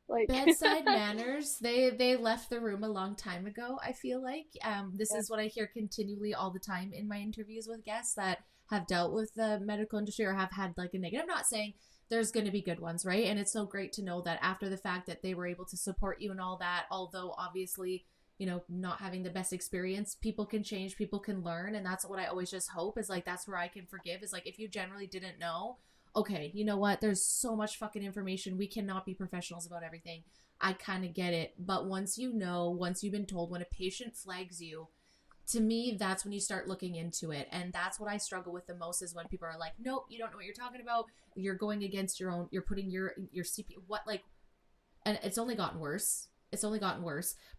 Like, bedside manners, they left the room a long time ago, I feel like. This is what I hear continually all the time in my interviews with guests that have dealt with the medical industry or have had like a negative. I'm not saying there's going to be good ones, right? And it's so great to know that after the fact that they were able to support you and all that, although obviously, not having the best experience, people can change, people can learn. And that's what I always just hope is like, that's where I can forgive, is like, if you generally didn't know, okay, you know what? There's so much fucking information. We cannot be professionals about everything. I kind of get it. But once you've been told, when a patient flags you, to me, that's when you start looking into it. And that's what I struggle with the most, is when people are like, nope, you don't know what you're talking about. You're going against your own, you're putting your CP, and it's only gotten worse.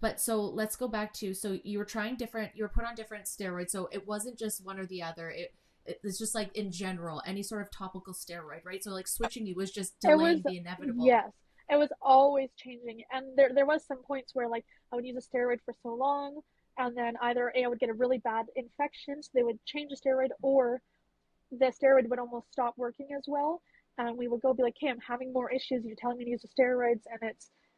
But so let's go back to, so you were put on different steroids. So it wasn't just one or the other. It's just like in general, any sort of topical steroid, right? So like switching you was just delaying the inevitable. Yes, it was always changing. And there was some points where like I would use a steroid for so long, and then either I would get a really bad infection, so they would change the steroid, or the steroid would almost stop working as well. And we would go be like, hey, I'm having more issues. You're telling me to use the steroids, and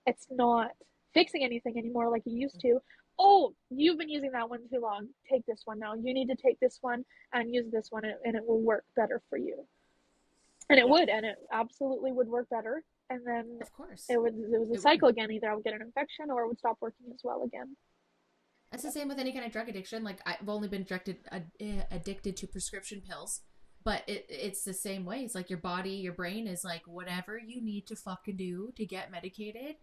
it's not fixing anything anymore like it used to. Oh, you've been using that one too long. Take this one now. You need to take this one and use this one, and it will work better for you. And it would, and it absolutely would work better. And then, of course, it was a cycle again. Either I would get an infection or it would stop working as well again. That's the same with any kind of drug addiction. Like, I've only been addicted to prescription pills, but it's the same way. It's like your body, your brain is like, whatever you need to fucking do to get medicated,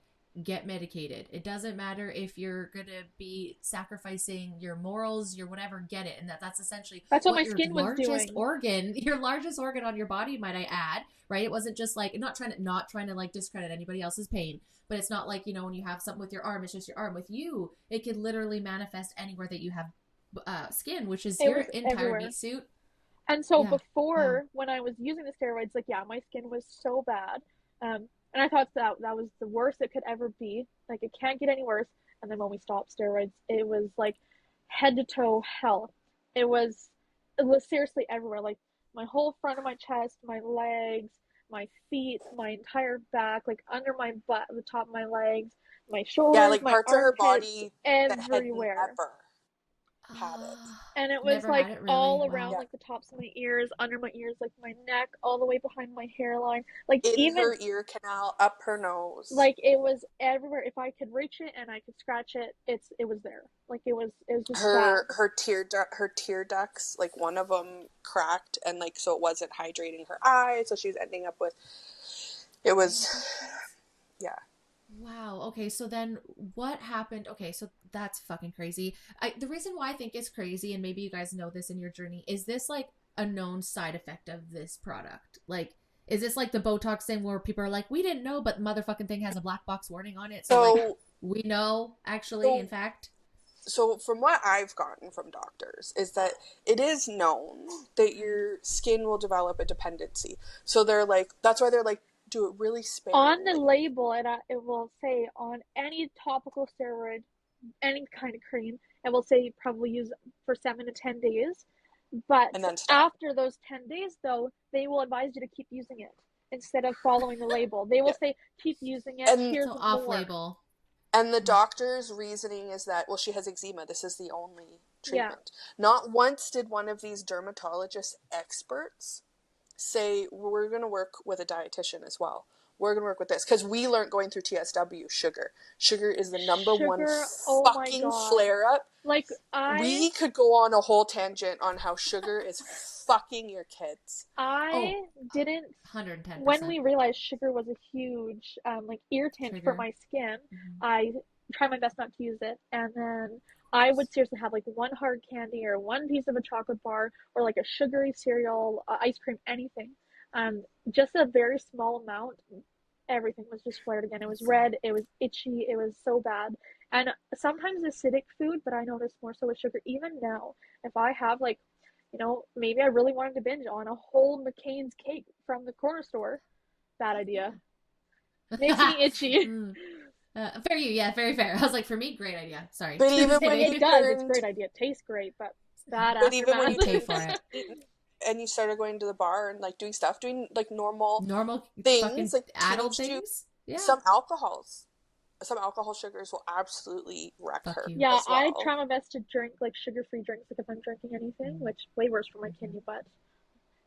get medicated. It doesn't matter if you're gonna be sacrificing your morals, your whatever, get it. And that's essentially That's what my what your skin was largest doing. organ, your largest organ on your body, might I add, right? It wasn't just like, not trying to like discredit anybody else's pain, but it's not like, when you have something with your arm, it's just your arm. With you, it could literally manifest anywhere that you have skin, which is your entire everywhere. meat suit. And so Yeah. before, when I was using the steroids, like, yeah, my skin was so bad. And I thought that was the worst it could ever be. Like, it can't get any worse. And then when we stopped steroids, it was like head to toe hell. It was seriously everywhere. Like, my whole front of my chest, my legs, my feet, my entire back, like under my butt, the top of my legs, my shoulders, Yeah, like my parts of her armpits, body that hadn't everywhere. ever had it. And it was Never like had it, really? all Wow. around, Yeah. like the tops of my ears, under my ears, like my neck, all the way behind my hairline, like In even her ear canal, up her nose. like it was everywhere. If I could reach it and I could scratch it, it was there. Like it was just bad. her tear ducts, like one of them cracked, and like so it wasn't hydrating her eyes, so she was ending up with. It was, yeah. Wow. Okay. So then what happened? Okay. So that's fucking crazy. The reason why I think it's crazy, and maybe you guys know this in your journey, is this like a known side effect of this product? Like, is this like the Botox thing where people are like, we didn't know, but the motherfucking thing has a black box warning on it. So like, we know actually, in fact. So from what I've gotten from doctors is that it is known that your skin will develop a dependency. So they're like, that's why they're like, do it really sparingly. On the label, it will say on any topical steroid, any kind of cream, it will say probably use for 7 to 10 days. But and then stop. after those 10 days, though, they will advise you to keep using it instead of following the label. They will say, keep using it. And here's So more. off-label. And the doctor's reasoning is that, well, she has eczema. This is the only treatment. Yeah. Not once did one of these dermatologist experts say, we're going to work with a dietitian as well. We're going to work with this. Because we learned going through TSW, sugar. Sugar is the number one fucking flare-up. Like, we could go on a whole tangent on how sugar is fucking your kids. I didn't. 110%. When we realized sugar was a huge like irritant for my skin, I tried my best not to use it, and then I would seriously have like one hard candy or one piece of a chocolate bar or like a sugary cereal, ice cream, anything. Just a very small amount. Everything was just flared again. It was red. It was itchy. It was so bad. And sometimes acidic food, but I notice more so with sugar. Even now, if I have like, maybe I really wanted to binge on a whole McCain's cake from the corner store. Bad idea. Makes me itchy. Fair you, yeah, very fair. I was like, for me, great idea. Sorry. But even when it does, it's a great idea. It tastes great, but bad aftermath. But even when you pay for it. And you started going to the bar and like doing like normal things, like adult things. Yeah. Some alcohol sugars will absolutely wreck her. Yeah, as well. I try my best to drink like sugar-free drinks, like if I'm drinking anything, which way worse for my kidney, but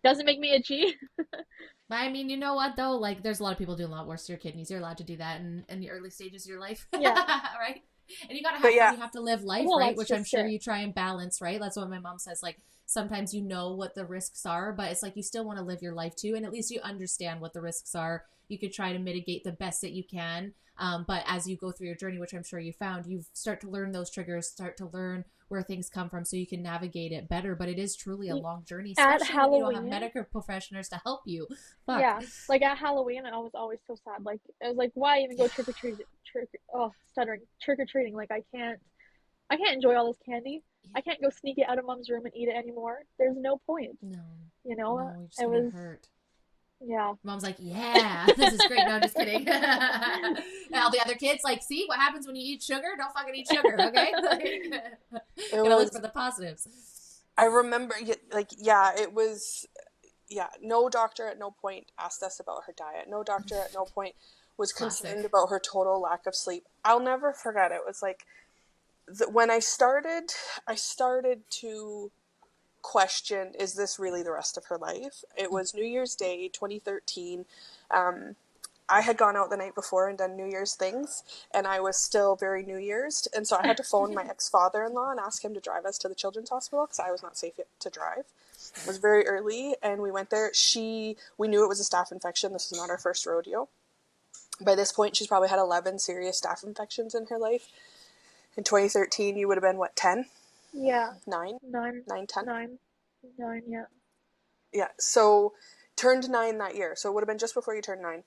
doesn't make me itchy. But I mean, you know what though? Like, there's a lot of people doing a lot worse to your kidneys. You're allowed to do that in the early stages of your life. Yeah. Right? And you gotta have fun. You have to live life, right? Which I'm sure you try and balance, right? That's what my mom says. Like, sometimes you know what the risks are, but it's like you still want to live your life too, and at least you understand what the risks are. You could try to mitigate the best that you can. But as you go through your journey, which I'm sure you found, you start to learn those triggers, start to learn where things come from so you can navigate it better. But it is truly a long journey, especially when you don't have medical professionals to help you. Fuck. Yeah, like at Halloween, I was always so sad. Like, I was like, why even go trick-or-treating? Trick-or-treating. Like, I can't enjoy all this candy. I can't go sneak it out of mom's room and eat it anymore. There's no point. No. It was hurt. Yeah. Mom's like, yeah, this is great. No, I'm just kidding. And all the other kids like, see what happens when you eat sugar? Don't fucking eat sugar, okay? Gotta look for the positives. I remember, it was, no doctor at no point asked us about her diet. No doctor at no point was concerned about her total lack of sleep. I'll never forget it. It was like, when I started to question, is this really the rest of her life? It was New Year's Day 2013. I had gone out the night before and done New Year's things, and I was still very New Year's, and so I had to phone my ex-father-in-law and ask him to drive us to the children's hospital because I was not safe yet to drive. It was very early, and we went there. We knew it was a staph infection. This was not our first rodeo. By this point, she's probably had 11 serious staph infections in her life. In 2013, you would have been, what, 10? Yeah. 9? 9. 9, 10? 9. 9, yeah. Yeah, so turned 9 that year. So it would have been just before you turned 9.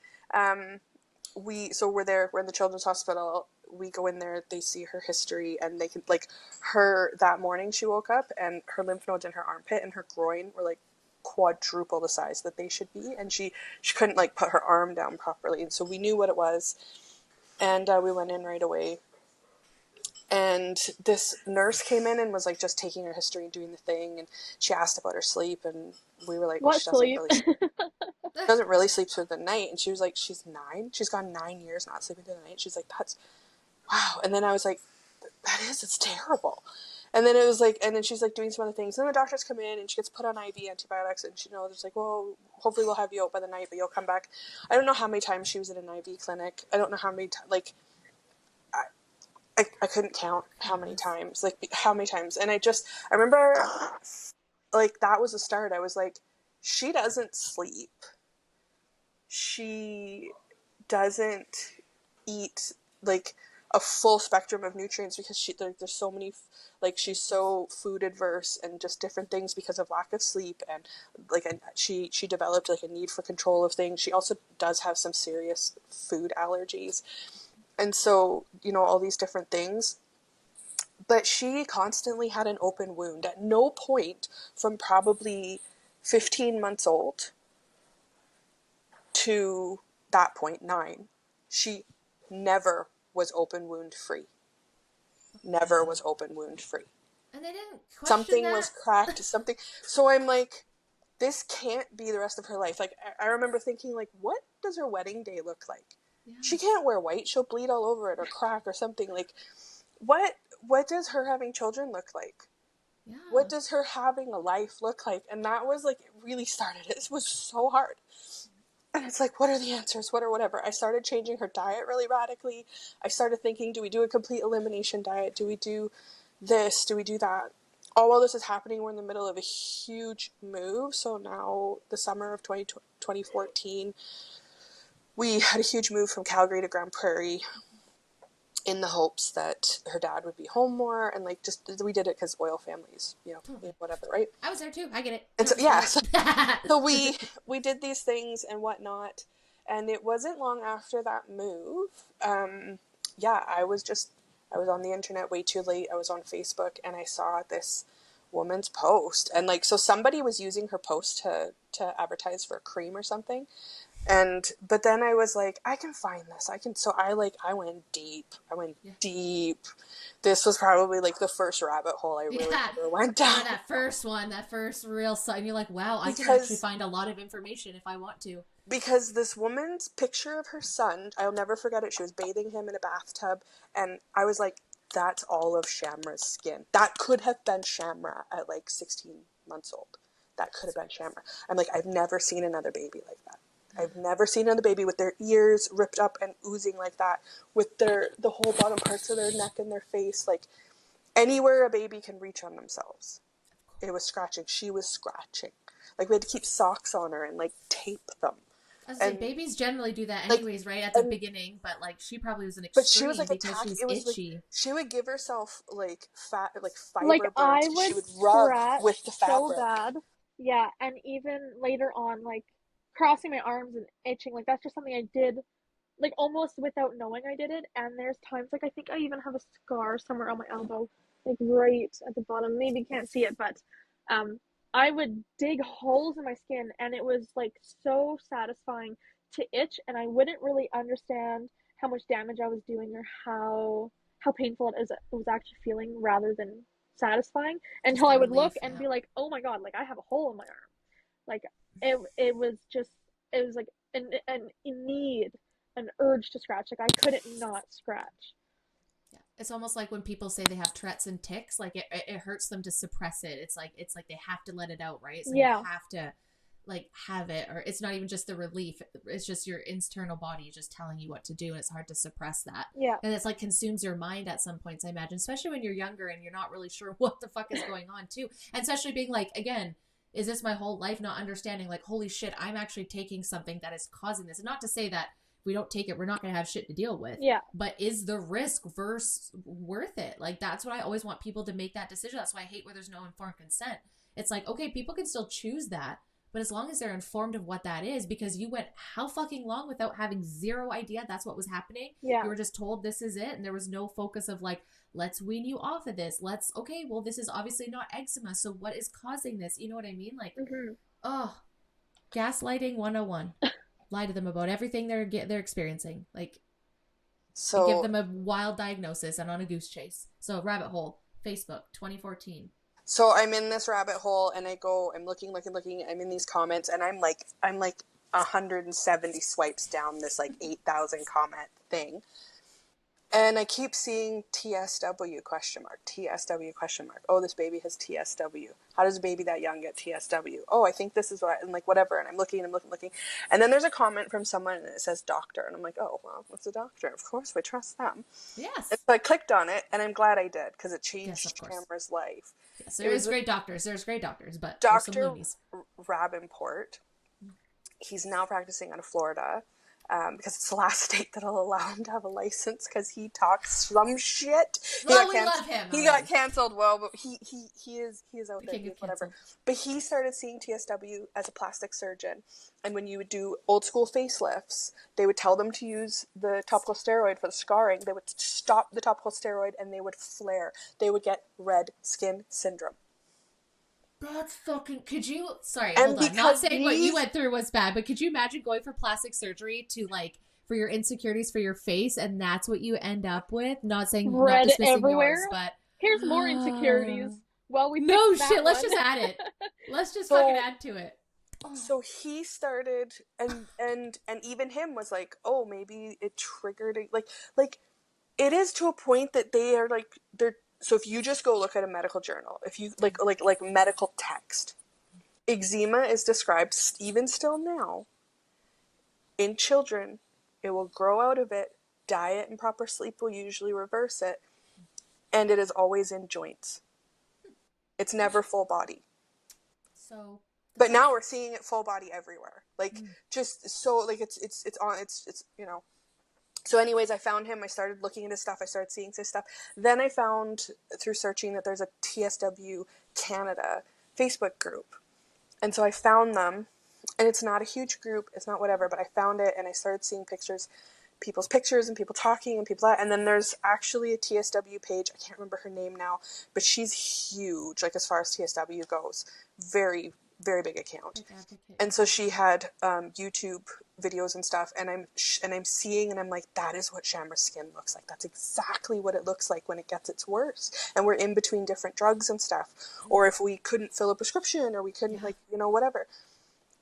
We're there, we're in the children's hospital. We go in there, they see her history, and they can, like, that morning she woke up, and her lymph nodes in her armpit and her groin were, like, quadruple the size that they should be, and she couldn't, like, put her arm down properly, and so we knew what it was, and we went in right away. And this nurse came in and was, like, just taking her history and doing the thing, and she asked about her sleep, and we were like, well, What she doesn't sleep? really sleep through the night. And she was like, she's 9. She's gone 9 years not sleeping through the night. She's like, that's, wow. And then I was like, it's terrible. And then it was like, and then she's like doing some other things. And then the doctors come in and she gets put on IV antibiotics, and she knows, it's like, well, hopefully we'll have you out by the night, but you'll come back. I don't know how many times she was at an IV clinic. I don't know how many times, like, I couldn't count how many times, and I remember, like, that was the start. I was like, she doesn't sleep, she doesn't eat, like, a full spectrum of nutrients, because there's so many, like, she's so food adverse and just different things because of lack of sleep, and, like, she developed, like, a need for control of things. She also does have some serious food allergies. And so, all these different things. But she constantly had an open wound. At no point from probably 15 months old to that point, 9, she never was open wound free. Never was open wound free. And they didn't question something that? was cracked, something. So I'm like, this can't be the rest of her life. Like, I remember thinking, like, what does her wedding day look like? Yeah. She can't wear white. She'll bleed all over it or crack or something. Like, what does her having children look like? Yeah. What does her having a life look like? And that was, like, it really started. It was so hard. And it's like, what are the answers? What or whatever? I started changing her diet really radically. I started thinking, do we do a complete elimination diet? Do we do this? Do we do that? All while this is happening, we're in the middle of a huge move. So now, the summer of 2014, we had a huge move from Calgary to Grand Prairie in the hopes that her dad would be home more, and, like, just, we did it because oil families, whatever, right? I was there too. I get it. And so, yeah, so we did these things and whatnot, and it wasn't long after that move. I was on the internet way too late. I was on Facebook, and I saw this woman's post, and, like, so somebody was using her post to advertise for a cream or something. But then I was like, I can find this. So I went deep. Deep. This was probably, like, the first rabbit hole I really ever went down. That first real site. You're like, wow, I can actually find a lot of information if I want to. Because this woman's picture of her son, I'll never forget it. She was bathing him in a bathtub, and I was like, that's all of Shamra's skin. That could have been Shamra at, like, 16 months old. That could have been Shamra. I'm like, I've never seen another baby like that. I've never seen another baby with their ears ripped up and oozing like that, with the whole bottom parts of their neck and their face, like, anywhere a baby can reach on themselves. It was scratching. She was scratching. Like, we had to keep socks on her and, like, tape them. Babies generally do that anyways, right, at the beginning, but, like, she probably was an extreme, but she was, like, because she's itchy. Like, she would give herself, like, fiber like, burns. I would she would rub with the fabric. So bad. Yeah, and even later on, like, crossing my arms and itching, like, that's just something I did, like, almost without knowing I did it. And there's times, like, I think I even have a scar somewhere on my elbow, like, right at the bottom. Maybe you can't see it, but I would dig holes in my skin, and it was, like, so satisfying to itch, and I wouldn't really understand how much damage I was doing or how painful it was actually feeling, rather than satisfying, until I would look and be like, oh my god, like, I have a hole in my arm. Like, it was like an need, an urge to scratch. Like, I couldn't not scratch. Yeah, it's almost like when people say they have Tourette's and tics. Like, it hurts them to suppress it. It's like they have to let it out, right? So you have to like have it, or it's not even just the relief, it's just your internal body just telling you what to do, and it's hard to suppress that. Yeah. And it's like consumes your mind at some points, I imagine, especially when you're younger and you're not really sure what the fuck is going on too. And especially being like, again, is this my whole life? Not understanding like, holy shit, I'm actually taking something that is causing this. And not to say that if we don't take it, we're not going to have shit to deal with. Yeah. But is the risk worth it? Like, that's what I always want people to make that decision. That's why I hate where there's no informed consent. It's like, okay, people can still choose that, but as long as they're informed of what that is, because you went how fucking long without having zero idea that's what was happening. Yeah. You were just told this is it, and there was no focus of like, let's wean you off of this. Okay, well, this is obviously not eczema, so what is causing this? You know what I mean? Like, oh, gaslighting 101. Lie to them about everything they're experiencing. Like, so give them a wild diagnosis and on a goose chase. So rabbit hole, Facebook, 2014. So I'm in this rabbit hole, and I'm looking, I'm in these comments, and I'm like 170 swipes down this like 8,000 comment thing. And I keep seeing TSW question mark, TSW question mark. Oh, this baby has TSW. How does a baby that young get TSW? Oh, I think this is what, and like whatever. And I'm looking. And then there's a comment from someone and it says doctor. And I'm like, oh, well, what's a doctor? Of course, we trust them. Yes. And so I clicked on it, and I'm glad I did, because it changed Shamra's life. Yes, there's great doctors, but Dr. Rabinport, he's now practicing out of Florida. Because it's the last state that'll allow him to have a license, because he talks some shit. We love him. He got canceled. Well, but he is out there, whatever. Canceled. But he started seeing TSW as a plastic surgeon, and when you would do old school facelifts, they would tell them to use the topical steroid for the scarring. They would stop the topical steroid, and they would flare. They would get red skin syndrome. That's fucking, sorry, and hold on. Not saying what you went through was bad, but could you imagine going for plastic surgery to like, for your insecurities for your face, and that's what you end up with? Not saying, red not dismissing everywhere, yours, but. Here's more insecurities. Well, we no shit, one. Let's just add it. Let's just fucking add to it. So he started, and even him was like, oh, maybe it triggered it. Like it is to a point that they're. So if you just go look at a medical journal, if you like medical text, eczema is described even still now in children. It will grow out of it. Diet and proper sleep will usually reverse it, and it is always in joints. It's never full body. So, but now we're seeing it full body everywhere. Like just so like it's you know. So anyways, I found him. I started looking into stuff. I started seeing this stuff. Then I found through searching that there's a TSW Canada Facebook group. And so I found them, and it's not a huge group. It's not whatever, but I found it, and I started seeing people's pictures and people talking and people that. And then there's actually a TSW page. I can't remember her name now, but she's huge, like as far as TSW goes. Very, very big account. And so she had YouTube videos and stuff, and I'm seeing, and I'm like, that is what Shamra's skin looks like. That's exactly what it looks like when it gets its worst, and we're in between different drugs and stuff, or if we couldn't fill a prescription, or we couldn't whatever.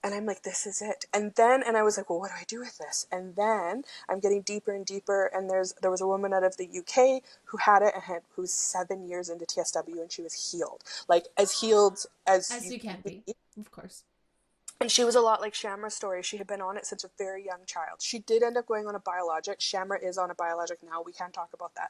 And I'm like, this is it. And I was like, well, what do I do with this? And then I'm getting deeper and deeper, and there was a woman out of the UK who had it, who was 7 years into TSW, and she was healed, like as healed as you can be, of course. And she was a lot like Shamra's story. She had been on it since a very young child. She did end up going on a biologic. Shamra is on a biologic now. We can't talk about that.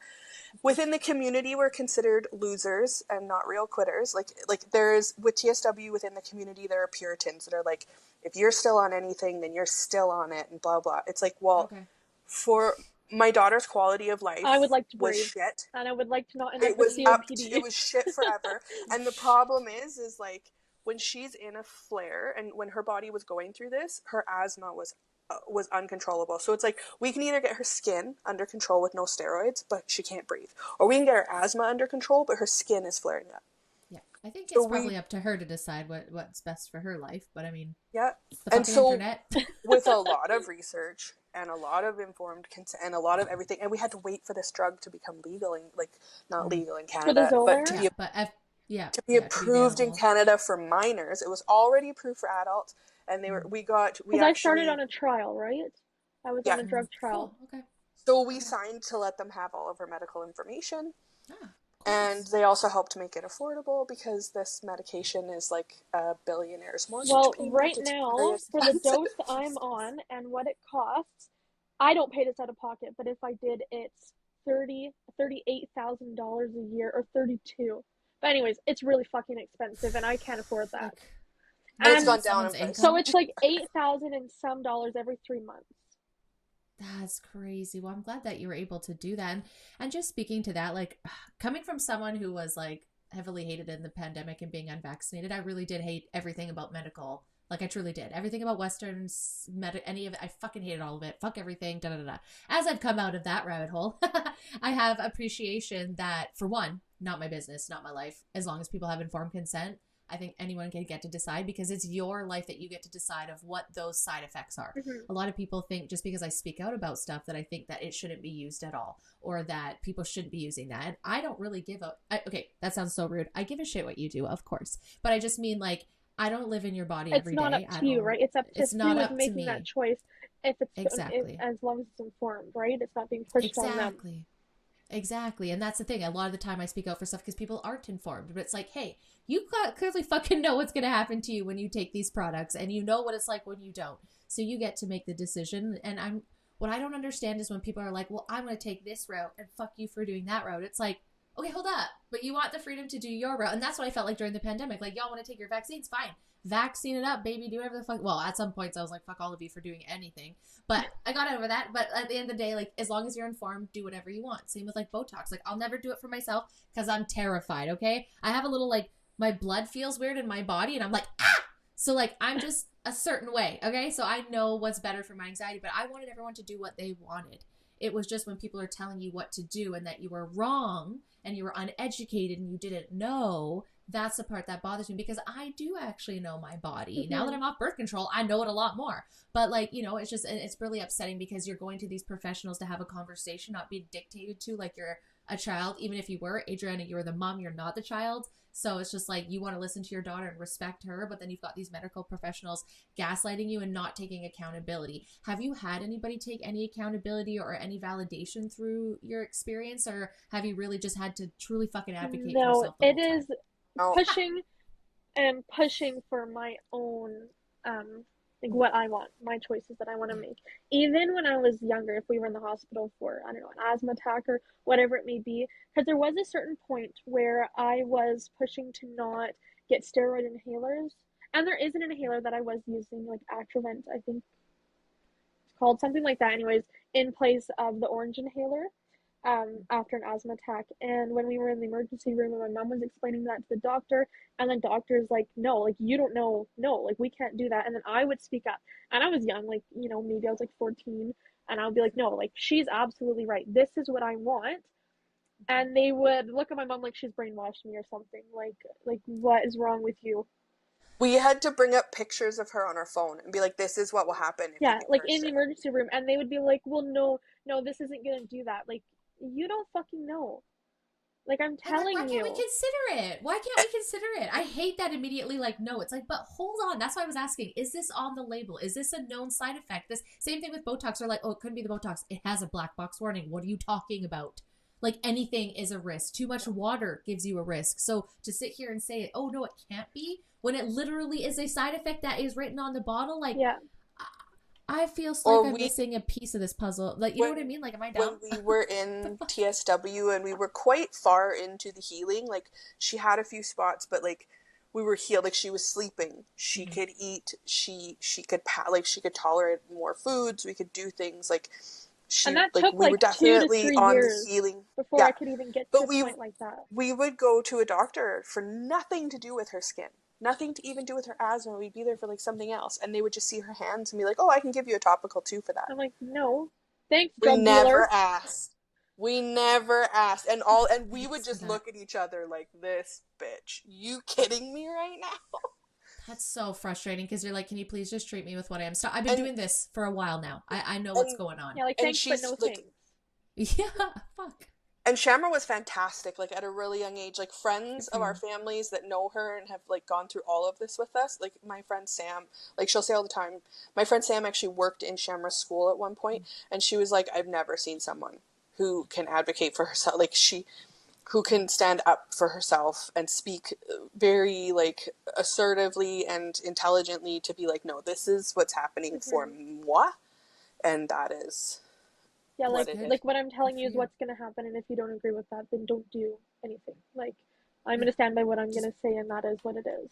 Within the community, we're considered losers and not real quitters. Like there's, with TSW within the community, there are Puritans that are like, if you're still on anything, then you're still on it, and blah, blah. It's like, well, for my daughter's quality of life, I would like to was breathe. shit. And I would like to not end up with COPD. It was shit forever. And the problem is like, when she's in a flare, and when her body was going through this, her asthma was uncontrollable. So it's like, we can either get her skin under control with no steroids, but she can't breathe, or we can get her asthma under control, but her skin is flaring up. Yeah, I think it's probably up to her to decide what's best for her life. But I mean, yeah, the and so internet. with a lot of research and a lot of informed consent and a lot of everything, and we had to wait for this drug to become legal, and like not legal in Canada, but to be approved in Canada for minors. It was already approved for adults, and I started on a trial, right? I was on a drug trial. Cool. Okay. So we signed to let them have all of our medical information. And they also helped make it affordable because this medication is like a billionaire's mortgage Well, payment. right It's now, very for the expensive. dose I'm on and what it costs, I don't pay this out of pocket, but if I did, it's $38,000 a year, or 32. But anyways, it's really fucking expensive, and I can't afford that. Like, And it's And gone down in someone's price. so income. it's like $8,000 and some dollars every 3 months. That's crazy. Well, I'm glad that you were able to do that. And just speaking to that, like coming from someone who was like heavily hated in the pandemic and being unvaccinated, I really did hate everything about medical. Like I truly did. Everything about Westerns, any of it, I fucking hated all of it. Fuck everything, da da da. As I've come out of that rabbit hole, I have appreciation that, for one, not my business, not my life. As long as people have informed consent, I think anyone can get to decide, because it's your life that you get to decide of what those side effects are. Mm-hmm. A lot of people think just because I speak out about stuff that I think that it shouldn't be used at all, or that people shouldn't be using that. And I don't really give a, okay, that sounds so rude. I give a shit what you do, of course. But I just mean, like, I don't live in your body every day. It's not up to you, right? It's up to It's not who is up to making me. that choice. If it's Exactly. as long as it's informed, right? It's not being pushed on them. Exactly. And that's the thing. A lot of the time I speak out for stuff because people aren't informed. But it's like, hey, you clearly fucking know what's going to happen to you when you take these products, and you know what it's like when you don't. So you get to make the decision. And what I don't understand is when people are like, well, I'm going to take this route and fuck you for doing that route. It's like, okay, hold up. But you want the freedom to do your route. And that's what I felt like during the pandemic. Like, y'all want to take your vaccines? Fine. Vaccine it up, baby. Do whatever the fuck. Well, at some points I was like, fuck all of you for doing anything. But I got over that. But at the end of the day, like, as long as you're informed, do whatever you want. Same with like Botox. Like, I'll never do it for myself because I'm terrified, okay? I have a little, like, my blood feels weird in my body and I'm like, ah! So, like, I'm just a certain way, okay? So I know what's better for my anxiety, but I wanted everyone to do what they wanted. It was just when people are telling you what to do and that you were wrong and you were uneducated and you didn't know, that's the part that bothers me, because I do actually know my body. Mm-hmm. Now that I'm off birth control, I know it a lot more. But, like, you know, it's just, it's really upsetting because you're going to these professionals to have a conversation, not being dictated to like you're a child. Even if you were, Adrianna, you were the mom, you're not the child. So it's just like, you want to listen to your daughter and respect her, but then you've got these medical professionals gaslighting you and not taking accountability. Have you had anybody take any accountability or any validation through your experience, or have you really just had to truly fucking advocate for yourself? No, it is pushing for my own, like what I want, my choices that I want to make. Even when I was younger, if we were in the hospital for, I don't know, an asthma attack or whatever it may be, because there was a certain point where I was pushing to not get steroid inhalers. And there is an inhaler that I was using, like Atrovent, I think it's called, something like that, anyways, in place of the orange inhaler. After an asthma attack. And when we were in the emergency room and my mom was explaining that to the doctor, and then doctor's like, no, like, you don't know, no, like, we can't do that. And then I would speak up, and I was young, like, you know, maybe I was like 14, and I would be like, no, like, she's absolutely right, this is what I want. And they would look at my mom like she's brainwashed me or something, like what is wrong with you? We had to bring up pictures of her on our phone and be like, this is what will happen if you give like her in the shit. emergency room, and they would be like, well, no, this isn't gonna do that. Like, you don't fucking know. Like, I'm telling you. Why can't we consider it? Why can't we consider it? I hate that immediately, like, no. It's like, but hold on. That's why I was asking. Is this on the label? Is this a known side effect? This same thing with Botox. Or like, oh, it couldn't be the Botox. It has a black box warning. What are you talking about? Like, anything is a risk. Too much water gives you a risk. So to sit here and say, oh, no, it can't be, when it literally is a side effect that is written on the bottle, like, yeah. I feel like I'm missing a piece of this puzzle. Like, you know what I mean? Like, am I dumb? When we were in TSW and we were quite far into the healing, like, she had a few spots, but, like, we were healed. Like, she was sleeping. She could eat. She could, she could tolerate more foods. We could do things, like, and that took we were definitely 2 to 3 on years the healing before I could even get to a point like that. We would go to a doctor for nothing to do with her skin. Nothing to even do with her asthma. We'd be there for, like, something else. And they would just see her hands and be like, oh, I can give you a topical too for that. I'm like, no. Thanks, We drug never dealer. asked. We never asked. And we would just look at each other like, this bitch. You kidding me right now? That's so frustrating, because you're like, can you please just treat me with what I am? So I've been doing this for a while now. I know what's going on. Yeah, like, thanks, but no thanks. Yeah, fuck. And Shamra was fantastic, like, at a really young age. Like, friends of our families that know her and have, like, gone through all of this with us, like, my friend Sam, like, she'll say all the time, my friend Sam actually worked in Shamra's school at one point, and she was like, I've never seen someone who can advocate for herself. Like, who can stand up for herself and speak very like assertively and intelligently to be like, no, this is what's happening for moi, and that is what it is. Like what I'm telling you is what's gonna happen, and if you don't agree with that, then don't do anything. Like, I'm gonna stand by what I'm gonna say, and that is what it is.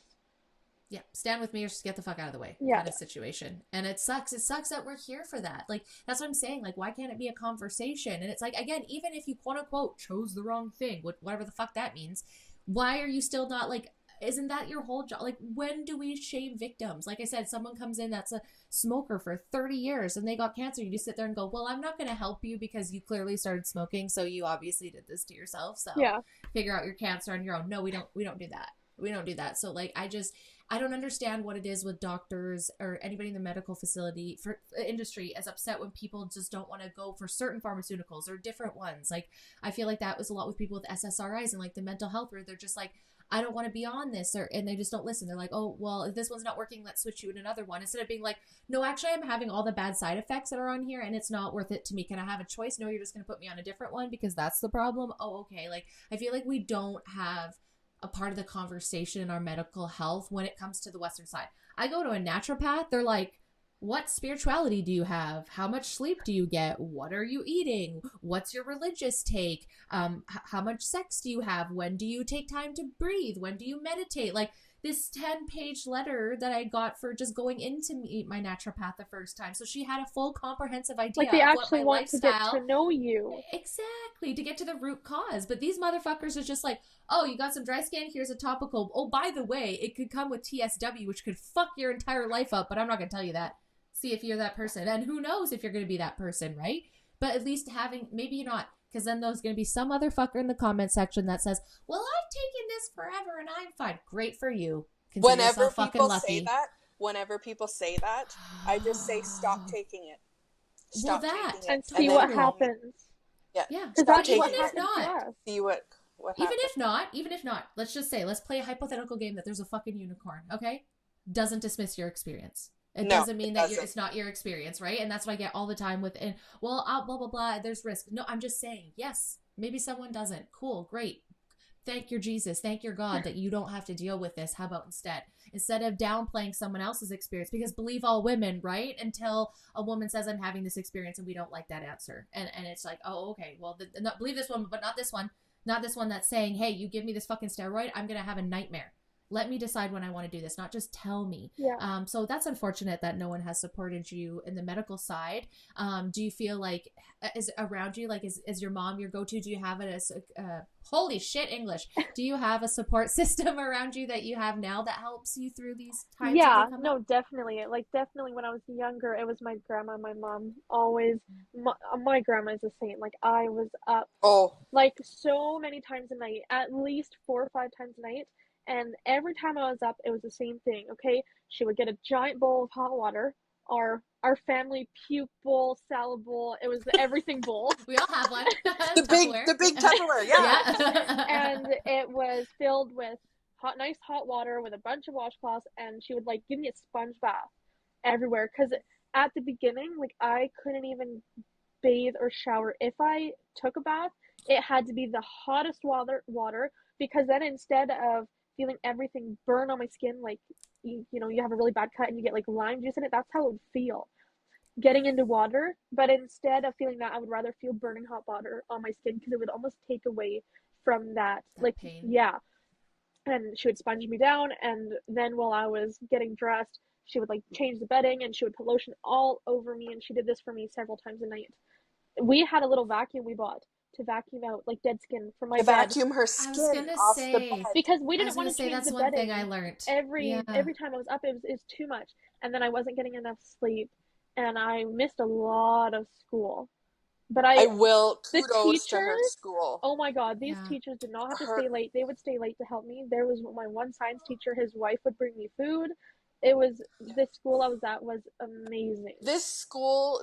Yeah, stand with me or just get the fuck out of the way kind of situation. And it sucks. It sucks that we're here for that. Like, that's what I'm saying. Like, why can't it be a conversation? And it's like, again, even if you quote unquote chose the wrong thing, whatever the fuck that means, why are you still not like, isn't that your whole job? Like, when do we shame victims? Like I said, someone comes in that's a smoker for 30 years and they got cancer. You just sit there and go, well, I'm not going to help you because you clearly started smoking. So you obviously did this to yourself. So figure out your cancer on your own. No, we don't do that. We don't do that. So like, I don't understand what it is with doctors or anybody in the medical facility for industry as upset when people just don't want to go for certain pharmaceuticals or different ones. Like, I feel like that was a lot with people with SSRIs and like the mental health, where they're just like, I don't want to be on this, and they just don't listen. They're like, oh, well, if this one's not working, let's switch you to another one. Instead of being like, no, actually, I'm having all the bad side effects that are on here and it's not worth it to me. Can I have a choice? No, you're just going to put me on a different one because that's the problem. Oh, okay. Like, I feel like we don't have a part of the conversation in our medical health when it comes to the Western side. I go to a naturopath. They're like, what spirituality do you have? How much sleep do you get? What are you eating? What's your religious take? How much sex do you have? When do you take time to breathe? When do you meditate? Like, this 10-page letter that I got for just going in to meet my naturopath the first time. So she had a full comprehensive idea like they of actually what my want lifestyle, to get to know you. Exactly, to get to the root cause. But these motherfuckers are just like, oh, you got some dry skin, here's a topical. Oh, by the way, it could come with TSW, which could fuck your entire life up, but I'm not going to tell you that. See if you're that person. And who knows if you're going to be that person, right? But at least having, maybe you're not, because then there's going to be some other fucker in the comment section that says, well, I've taken this forever and I'm fine. Great for you. Consider Whenever people lucky. whenever people say that, I just say, stop taking it. Stop taking it. And see what happens. Yeah. Stop taking what it. happens to us. See what happens. Even if not, let's just say, let's play a hypothetical game that there's a fucking unicorn, okay? Doesn't dismiss your experience. It doesn't mean that it's not your experience, right? And that's what I get all the time with, blah, blah, blah, there's risk. No, I'm just saying, yes, maybe someone doesn't. Cool, great. Thank your Jesus, thank your God that you don't have to deal with this. How about instead of downplaying someone else's experience, because believe all women, right? Until a woman says, I'm having this experience and we don't like that answer. And it's like, oh, okay, well, believe this one, but not this one. Not this one that's saying, hey, you give me this fucking steroid, I'm going to have a nightmare. Let me decide when I want to do this, not just tell me. Yeah. So that's unfortunate that no one has supported you in the medical side. Do you feel like, is around you, like, is your mom your go-to? Do you have holy shit, English. Do you have a support system around you that you have now that helps you through these times? Yeah, no, definitely. Like, definitely when I was younger, it was my grandma, my mom. Always, my grandma's a saint. Like, I was up, like, so many times a night, at least 4 or 5 times a night. And every time I was up, it was the same thing, okay? She would get a giant bowl of hot water, our family puke bowl, salad bowl. It was the everything bowl. We all have one. the big Tupperware, yeah. And it was filled with nice hot water with a bunch of washcloths, and she would, like, give me a sponge bath everywhere. Because at the beginning, like, I couldn't even bathe or shower. If I took a bath, it had to be the hottest water, because then instead of feeling everything burn on my skin, like, you know, you have a really bad cut and you get, like, lime juice in it, that's how it would feel getting into water. But instead of feeling that, I would rather feel burning hot water on my skin, because it would almost take away from that like pain. Yeah. And she would sponge me down, and then while I was getting dressed, she would, like, change the bedding, and she would put lotion all over me, and she did this for me several times a night. We had a little vacuum we bought to vacuum out, like, dead skin from my bed. Vacuum her skin off the bed. Because we didn't want to change that's the one bedding. thing I learned. Every time I was up, it was too much. And then I wasn't getting enough sleep, and I missed a lot of school. But I will kudos to her school. Oh my God, these teachers did not have to stay late. They would stay late to help me. There was my one science teacher, his wife would bring me food. It was, the school I was at was amazing. The school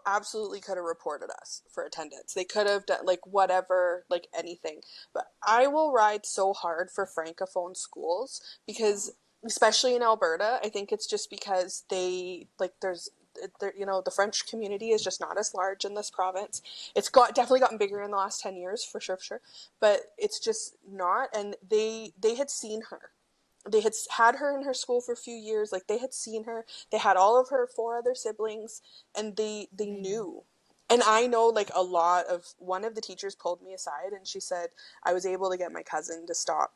absolutely could have reported us for attendance. They could have done, like, whatever, like, anything. But I will ride so hard for Francophone schools, because, especially in Alberta, I think it's just because they, like, there's the French community is just not as large in this province. It's definitely gotten bigger in the last 10 years, for sure, but it's just not. And they had seen her. They had her in her school for a few years. Like, they had seen her. They had all of her 4 other siblings, and they knew. And I know, like, one of the teachers pulled me aside, and she said, I was able to get my cousin to stop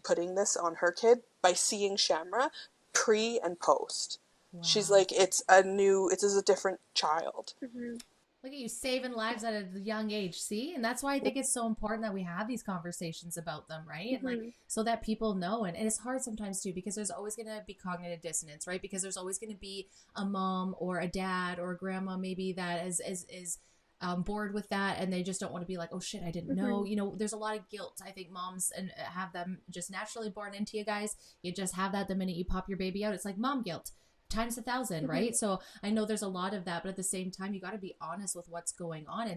putting this on her kid by seeing Shamra pre and post. Wow. She's like, it's a different child. Mm-hmm. Look at you saving lives at a young age, see? And that's why I think it's so important that we have these conversations about them, right? Mm-hmm. And like, so that people know. And it's hard sometimes too, because there's always going to be cognitive dissonance, right? Because there's always going to be a mom or a dad or a grandma maybe that is bored with that, and they just don't want to be like, oh shit, I didn't know. You know, there's a lot of guilt. I think moms and have them just naturally born into you guys. You just have that the minute you pop your baby out. It's like mom guilt times 1,000, right? So I know there's a lot of that, but at the same time, you got to be honest with what's going on,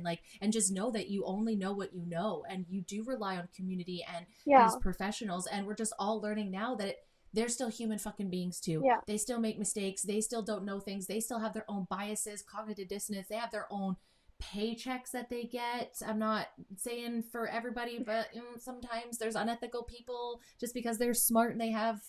and just know that you only know what you know, and you do rely on community and these professionals, and we're just all learning now that they're still human fucking beings too. Yeah. They still make mistakes. They still don't know things. They still have their own biases, cognitive dissonance. They have their own paychecks that they get. I'm not saying for everybody, but sometimes there's unethical people. Just because they're smart and they have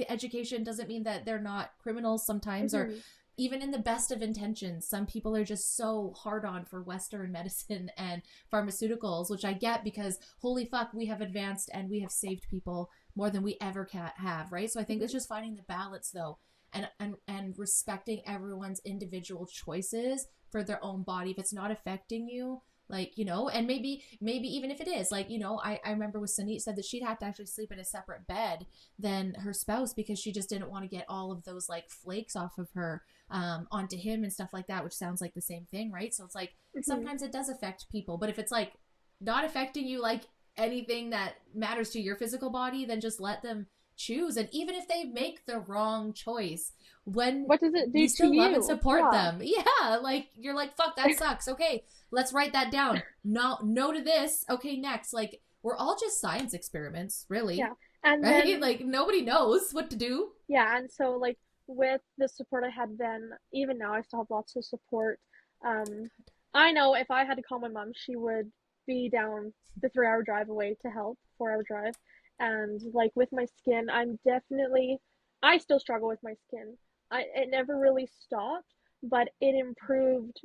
education doesn't mean that they're not criminals sometimes. Or even in the best of intentions, some people are just so hard on for Western medicine and pharmaceuticals, which I get, because holy fuck, we have advanced and we have saved people more than we ever have, right? So I think it's just finding the balance though, and respecting everyone's individual choices for their own body. If it's not affecting you, like, you know, and maybe even if it is, like, you know, I remember with Sunit said that she'd have to actually sleep in a separate bed than her spouse because she just didn't want to get all of those like flakes off of her onto him and stuff like that, which sounds like the same thing, right? So it's like sometimes it does affect people, but if it's like not affecting you like anything that matters to your physical body, then just let them choose. And even if they make the wrong choice, what does it do? You still love and support them. Yeah, like you're like, fuck, that sucks. Okay, let's write that down. No to this. Okay, next. Like, we're all just science experiments, really. Yeah, and right? Then, like nobody knows what to do. Yeah, and so like with the support I had then, even now I still have lots of support. I know if I had to call my mom, she would be down the 3-hour drive away to help, 4-hour drive. And like with my skin, I still struggle with my skin. It never really stopped, but it improved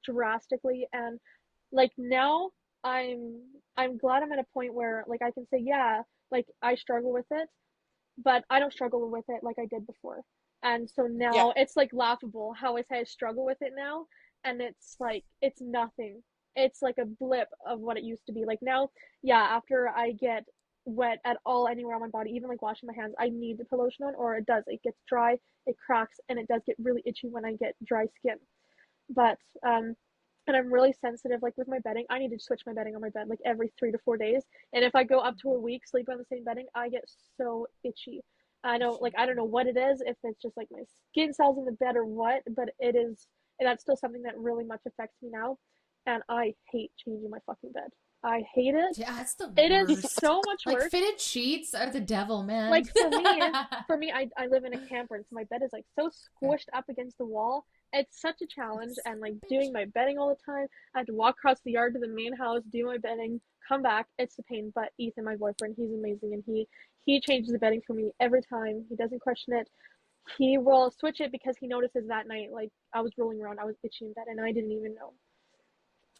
drastically. And like now I'm glad I'm at a point where like I can say, yeah, like I struggle with it, but I don't struggle with it like I did before. And so now it's like laughable how I say I struggle with it now, and it's like it's nothing. It's like a blip of what it used to be. Like now, after I get wet at all anywhere on my body, even like washing my hands, I need to put lotion on, or it gets dry, it cracks, and it does get really itchy when I get dry skin. But and I'm really sensitive, like with my bedding. I need to switch my bedding on my bed like every 3 to 4 days, and if I go up to a week sleeping on the same bedding, I get so itchy. I don't know what it is, if it's just like my skin cells in the bed or what, but it is, and that's still something that really much affects me now. And I hate changing my fucking bed. I hate it. Yeah, it's the worst. It is so much worse. Like fitted sheets are the devil, man. Like for me, I live in a camper, and so my bed is like so squished up against the wall. It's such a challenge, and like doing my bedding all the time. I have to walk across the yard to the main house, do my bedding, come back. It's a pain. But Ethan, my boyfriend, he's amazing, and he changes the bedding for me every time. He doesn't question it. He will switch it because he notices that night, like I was rolling around, I was itchy in bed, and I didn't even know.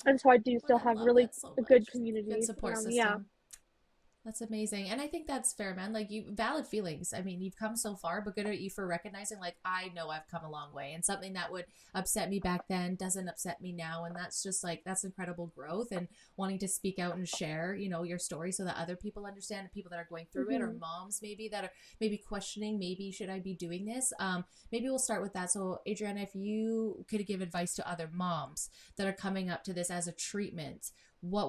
And so I do still have really a good community, good support system. Yeah. That's amazing. And I think that's fair, man. Like, valid feelings. I mean, you've come so far, but good at you for recognizing, like, I know I've come a long way, and something that would upset me back then doesn't upset me now. And that's just like, that's incredible growth, and wanting to speak out and share, you know, your story so that other people understand, people that are going through it, or moms maybe that are maybe questioning, maybe should I be doing this? Maybe we'll start with that. So Adrianna, if you could give advice to other moms that are coming up to this as a treatment, what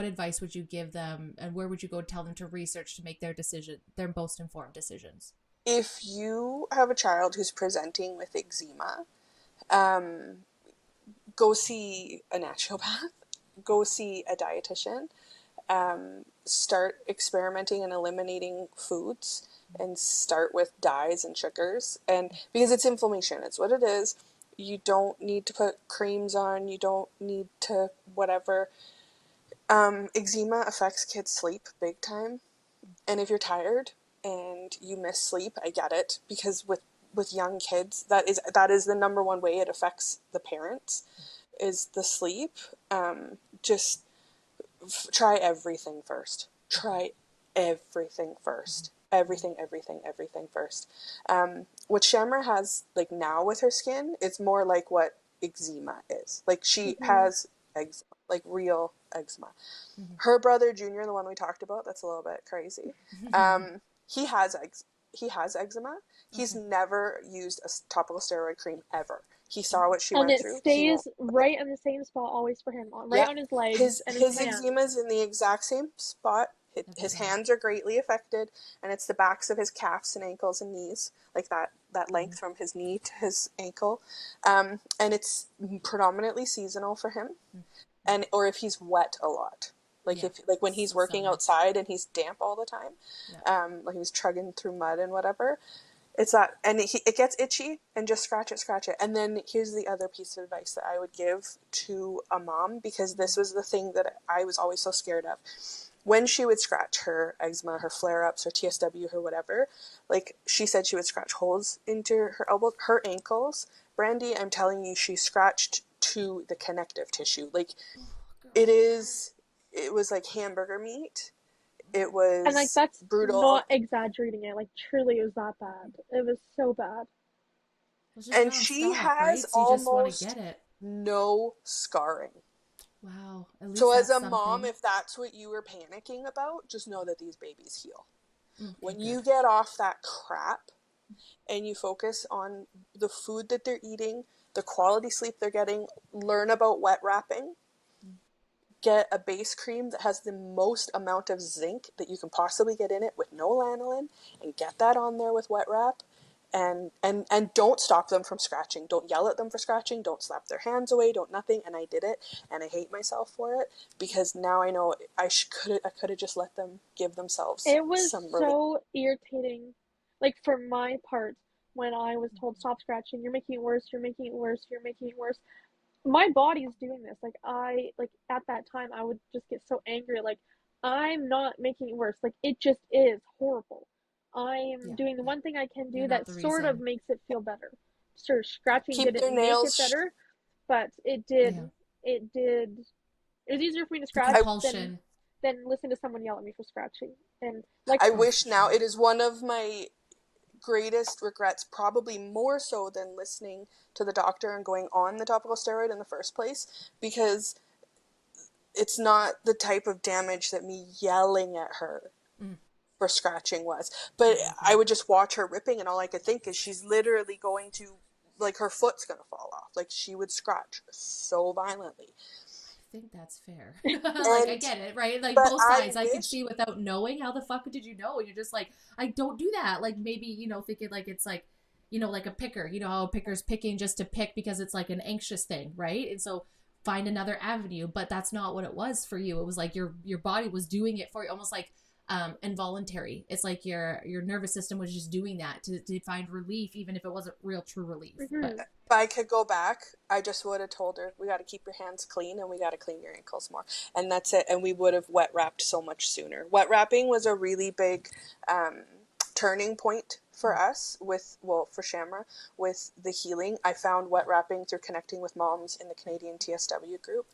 advice would you give them, and where would you go tell them to research to make their most informed decisions? If you have a child who's presenting with eczema, go see a naturopath, go see a dietitian. start experimenting and eliminating foods and start with dyes and sugars. And because it's inflammation, it's what it is. You don't need to put creams on, you don't need to whatever. Eczema affects kids' sleep big time. And if you're tired and you miss sleep, I get it, because with young kids, that is the number one way it affects the parents, is the sleep. Just try everything first. Try everything first. Everything first. What Shamra has, like, now with her skin, it's more like what eczema is. Like, she has eczema, like real eczema. Her brother Junior, the one we talked about, that's a little bit crazy. He has eczema. He's never used a topical steroid cream ever. He saw what she went through. And it stays right in the same spot always for him, right on his legs and his hands. Eczema is in the exact same spot. His hands are greatly affected, and it's the backs of his calves and ankles and knees, like that length from his knee to his ankle. And it's predominantly seasonal for him, or if he's wet a lot. Like when he's working outside and he's damp all the time, like he's trudging through mud and whatever, it's that, and it gets itchy, and just scratch it. And then here's the other piece of advice that I would give to a mom, because this was the thing that I was always so scared of. When she would scratch her eczema, her flare-ups, her TSW, her whatever, like she said, she would scratch holes into her elbows, her ankles. Brandy, I'm telling you, she scratched to the connective tissue. Like, it was like hamburger meat. It was, and like, that's brutal. Not exaggerating it. Like, truly, it was that bad. It was so bad. And she has almost no scarring. Wow. So as a mom, if that's what you were panicking about, just know that these babies heal. When you get off that crap and you focus on the food that they're eating, the quality sleep they're getting, learn about wet wrapping, get a base cream that has the most amount of zinc that you can possibly get in it with no lanolin, and get that on there with wet wrap. And don't stop them from scratching. Don't yell at them for scratching. Don't slap their hands away. Don't nothing. And I did it, and I hate myself for it, because now I know I could have just let them give themselves some relief. It was so irritating, like, for my part, when I was told, stop scratching, you're making it worse, you're making it worse, you're making it worse. My body's doing this. Like, at that time, I would just get so angry. Like, I'm not making it worse. Like, it just is horrible. I am doing the one thing I can do that sort of makes it feel better. Sort of scratching didn't make it better, but it did. It was easier for me to scratch than listen to someone yell at me for scratching. And like, I wish now, it is one of my greatest regrets, probably more so than listening to the doctor and going on the topical steroid in the first place, because it's not the type of damage that me yelling at her for scratching was. But I would just watch her ripping, and all I could think is, she's literally going to, like, her foot's gonna fall off. Like, she would scratch so violently. I think that's fair. Like, I get it, right? Like, both sides. I could see without knowing. How the fuck did you know? And you're just like, I don't do that. Like, maybe, thinking like it's like, like a picker. You know how a picker's picking just to pick because it's like an anxious thing, right? And so find another avenue. But that's not what it was for you. It was like your body was doing it for you, almost like involuntary. It's like your nervous system was just doing that to find relief, even if it wasn't real true relief. But if I could go back, I just would have told her, we got to keep your hands clean, and we got to clean your ankles more, and that's it. And we would have wet wrapped so much sooner. Wet wrapping was a really big turning point for us for Shamra with the healing. I found wet wrapping through connecting with moms in the Canadian TSW group,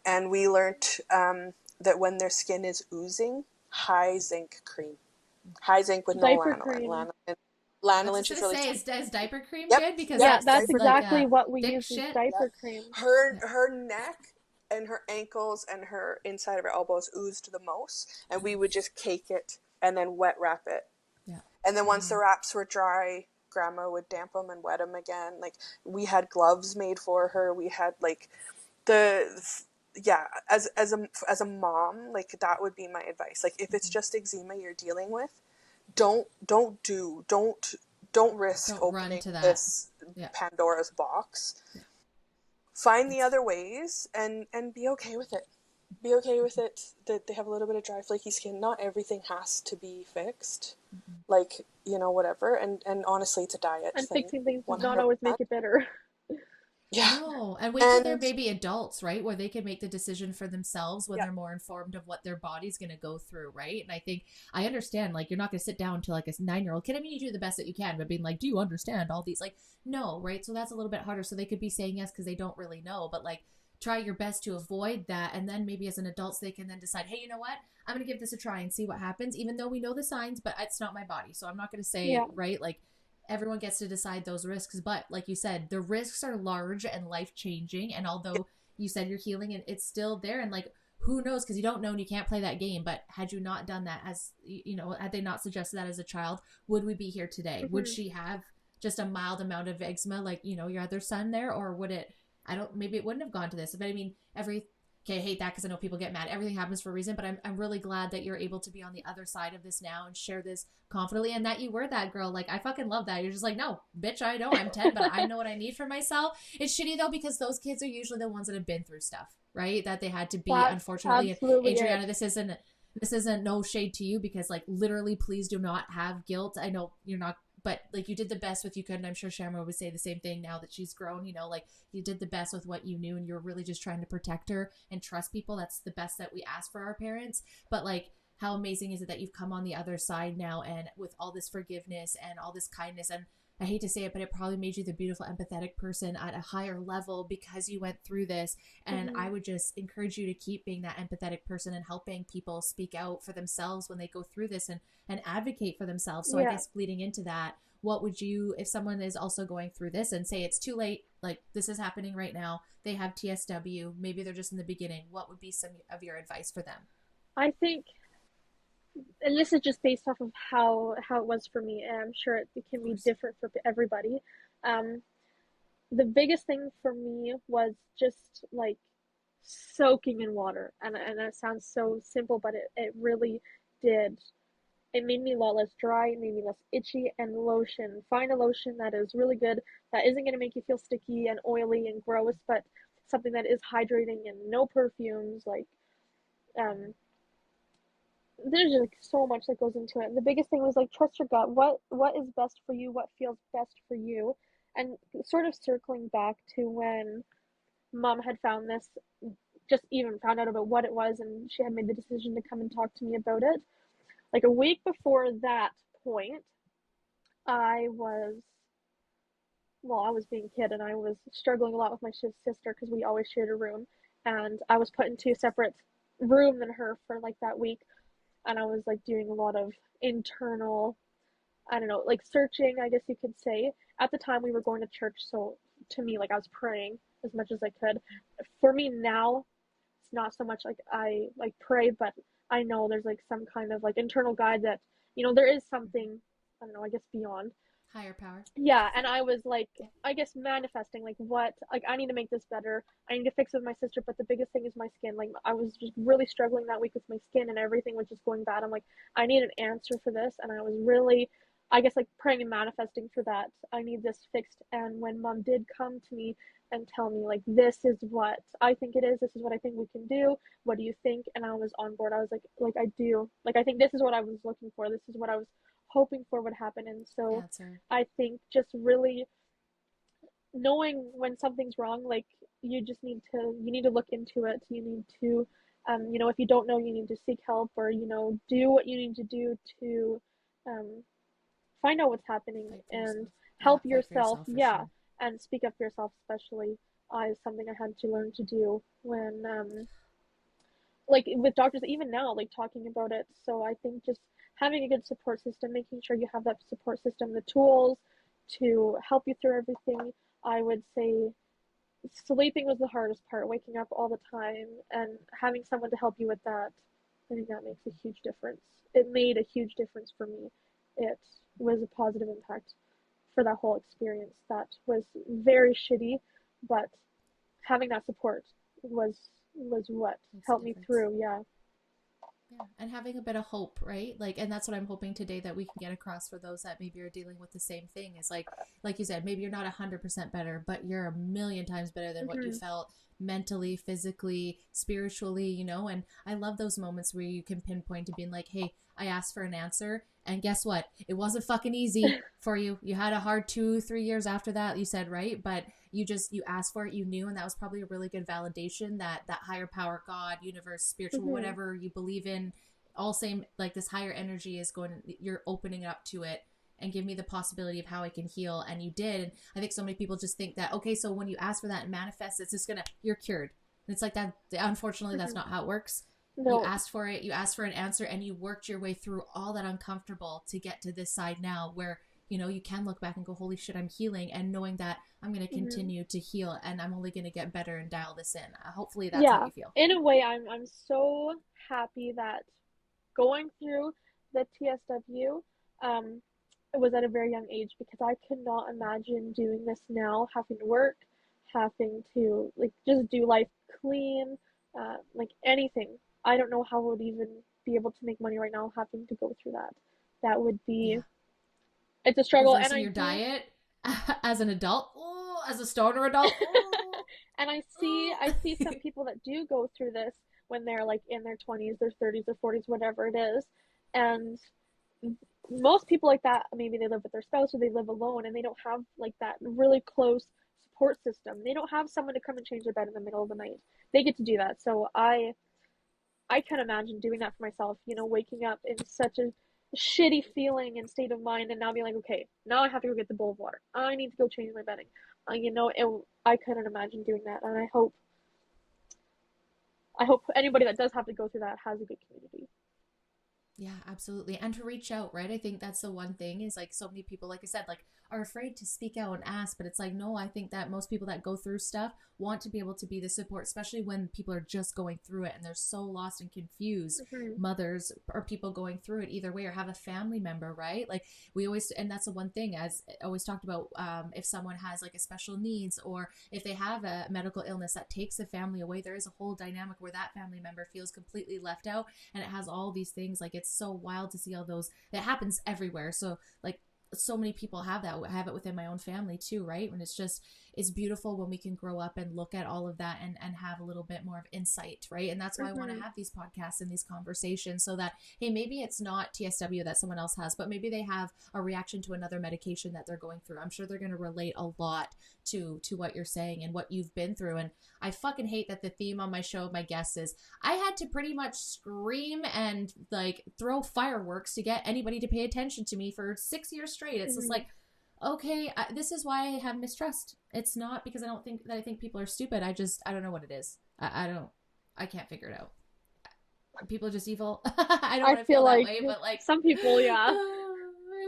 and we learned that when their skin is oozing, high zinc cream. High zinc with diaper no cream. Lanolin is really is diaper cream Yep. good? Because that's exactly what we use is diaper cream. Her neck and her ankles and her inside of her elbows oozed the most, and we would just cake it and then wet wrap it. Yeah. And then once the wraps were dry, grandma would damp them and wet them again. Like, we had gloves made for her. We had like as a mom, like, that would be my advice. Like, if it's just eczema you're dealing with, don't risk opening this Pandora's box. Yeah. Find the other ways and be okay with it. be okay with it that they have a little bit of dry, flaky skin. Not everything has to be fixed. Mm-hmm. Like, whatever. And honestly, it's a diet And thing. fixing things does not 100%. always make it better. Yeah. No, and wait till they're And baby adults, right? Where they can make the decision for themselves when yeah, they're more informed of what their body's going to go through, right? And I think I understand, like, you're not going to sit down to like a 9-year-old kid. I mean, you do the best that you can, but being like, do you understand all these? Like, no, right? So that's a little bit harder. So they could be saying yes because they don't really know, but like, try your best to avoid that. And then maybe as an adult, they can then decide, hey, you know what? I'm going to give this a try and see what happens, even though we know the signs, but it's not my body. So I'm not going to Yeah. say, right? Like, everyone gets to decide those risks, but like you said, the risks are large and life changing, and although you said you're healing, and it's still there, and like, who knows, because you don't know and you can't play that game. But had you not done that, as you know, had they not suggested that as a child, would we be here today? Would she have just a mild amount of eczema like, you know, your other son there, or would it, I don't, maybe it wouldn't have gone to this. But I mean, okay, I hate that because I know people get mad. Everything happens for a reason, but I'm really glad that you're able to be on the other side of this now and share this confidently, and that you were that girl. Like, I fucking love that. You're just like, no, bitch, I know I'm 10, but I know what I need for myself. It's shitty though, because those kids are usually the ones that have been through stuff, right? That they had to be, That's unfortunately. absolutely Adrianna, it. this isn't no shade to you, because like, literally, please do not have guilt. I know you're not, but like, you did the best with you could, and I'm sure Shamra would say the same thing now that she's grown. You know, like, you did the best with what you knew, and you're really just trying to protect her and trust people. That's the best that we ask for our parents. But like, how amazing is it that you've come on the other side now, and with all this forgiveness and all this kindness, and I hate to say it, but it probably made you the beautiful, empathetic person at a higher level because you went through this. And I would just encourage you to keep being that empathetic person and helping people speak out for themselves when they go through this, and advocate for themselves. So I Yeah. guess leading into that, what would you, if someone is also going through this and say it's too late, like this is happening right now, they have TSW, maybe they're just in the beginning, what would be some of your advice for them? I think, and this is just based off of how it was for me, and I'm sure it can Of be course. different for everybody. Um, the biggest thing for me was just like soaking in water, and that sounds so simple, but it really did. It made me a lot less dry, it made me less itchy, and lotion. Find a lotion that is really good, that isn't going to make you feel sticky and oily and gross, but something that is hydrating and no perfumes. Like, um, there's like so much that goes into it. And the biggest thing was like trust your gut. What is best for you? What feels best for you? And sort of circling back to when mom had found this, just even found out about what it was, and she had made the decision to come and talk to me about it. Like a week before that point, I was, well, I was being a kid and I was struggling a lot with my sister because we always shared a room, and I was put into a separate room than her for like that week, and I was like doing a lot of internal, I don't know, like searching, I guess you could say. At the time we were going to church, so to me, like, I was praying as much as I could. For me now, it's not so much like I like pray, but I know there's like some kind of like internal guide that, there is something, I don't know, I guess beyond. Higher power. Yeah, and I was like, Yeah. I guess manifesting like what, like, I need to make this better. I need to fix it with my sister, but the biggest thing is my skin. Like, I was just really struggling that week with my skin, and everything was just going bad. I'm like, I need an answer for this, and I was really, I guess, like praying and manifesting for that. I need this fixed. And when mom did come to me and tell me like, this is what I think it is, this is what I think we can do, what do you think? And I was on board. I was like, I do, like, I think this is what I was looking for, this is what I was hoping for would happen. And so Answer. I think just really knowing when something's wrong, like, you need to look into it. You need to, if you don't know, you need to seek help, or do what you need to do to, um, find out what's happening Fight for and yourself. Yeah, help fight for yourself. yourself for Yeah, sure. and speak up for yourself, especially. Is something I had to learn to do when, like, with doctors, even now, like, talking about it. So I think just having a good support system, making sure you have that support system, the tools to help you through everything. I would say sleeping was the hardest part, waking up all the time, and having someone to help you with that. I think that makes a huge difference. It made a huge difference for me. It was a positive impact for that whole experience. That was very shitty, but having that support was what Makes a helped me difference. through. Yeah. Yeah, and having a bit of hope, right? Like, and that's what I'm hoping today that we can get across for those that maybe are dealing with the same thing. Is like you said, maybe you're not 100% better, but you're a million times better than what you Hmm. felt mentally, physically, spiritually, you know. And I love those moments where you can pinpoint to being like, hey, I asked for an answer, and guess what, it wasn't fucking easy for you. You had a hard 2-3 years after that, you said, right? But you asked for it, you knew, and that was probably a really good validation that that higher power, God, universe, spiritual, whatever you believe in, all same, like this higher energy is going, you're opening up to it and give me the possibility of how I can heal. And you did. And I think so many people just think that, okay, so when you ask for that and manifest, it's just gonna, you're cured. And it's like that. Unfortunately, that's not how it works. No. You asked for it, you asked for an answer, and you worked your way through all that uncomfortable to get to this side now where, you know, you can look back and go, holy shit, I'm healing, and knowing that I'm going to continue to heal, and I'm only going to get better and dial this in. Hopefully that's how you feel. In a way, I'm so happy that going through the TSW, it was at a very young age, because I could not imagine doing this now, having to work, having to like just do life clean, like anything. I don't know how I would even be able to make money right now having to go through that. That would be, it's a struggle. And your diet as an adult, as a stoner adult. And I see some people that do go through this when they're like in their 20s, their 30s, or 40s, whatever it is. And most people like that, maybe they live with their spouse or they live alone, and they don't have like that really close support system. They don't have someone to come and change their bed in the middle of the night. They get to do that. So I can't imagine doing that for myself, you know, waking up in such a shitty feeling and state of mind, and now being like, okay, now I have to go get the bowl of water. I need to go change my bedding. You know, I couldn't imagine doing that, and I hope anybody that does have to go through that has a good community. Yeah, absolutely. And to reach out, right? I think that's the one thing is like so many people, like I said, like are afraid to speak out and ask, but it's like, no, I think that most people that go through stuff want to be able to be the support, especially when people are just going through it and they're so lost and confused. Mothers or people going through it either way, or have a family member, right? Like we always, and that's the one thing as always talked about, if someone has like a special needs, or if they have a medical illness that takes the family away, there is a whole dynamic where that family member feels completely left out, and it has all these things. Like it's so wild to see all those, that happens everywhere. So like so many people have that. I have it within my own family too, right? And it's beautiful when we can grow up and look at all of that and have a little bit more of insight, right? And that's why I want to have these podcasts and these conversations, so that, hey, maybe it's not TSW that someone else has, but maybe they have a reaction to another medication that they're going through. I'm sure they're going to relate a lot to what you're saying and what you've been through. And I fucking hate that the theme on my show, my guests, is I had to pretty much scream and like throw fireworks to get anybody to pay attention to me for 6 years straight. It's just like, okay, this is why I have mistrust. It's not because I think people are stupid. I don't know what it is. I can't figure it out. People are just evil. I don't want to feel like that way, but like some people, yeah.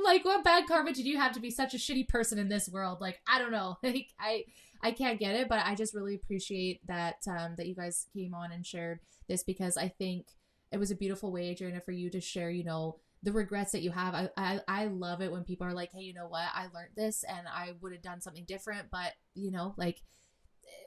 Like, what bad karma did you have to be such a shitty person in this world? Like, I don't know. Like, I can't get it, but I just really appreciate that that you guys came on and shared this, because I think it was a beautiful way, Adrianna, for you to share, you know, the regrets that you have. I love it when people are like, hey, you know what? I learned this and I would have done something different, but you know, like,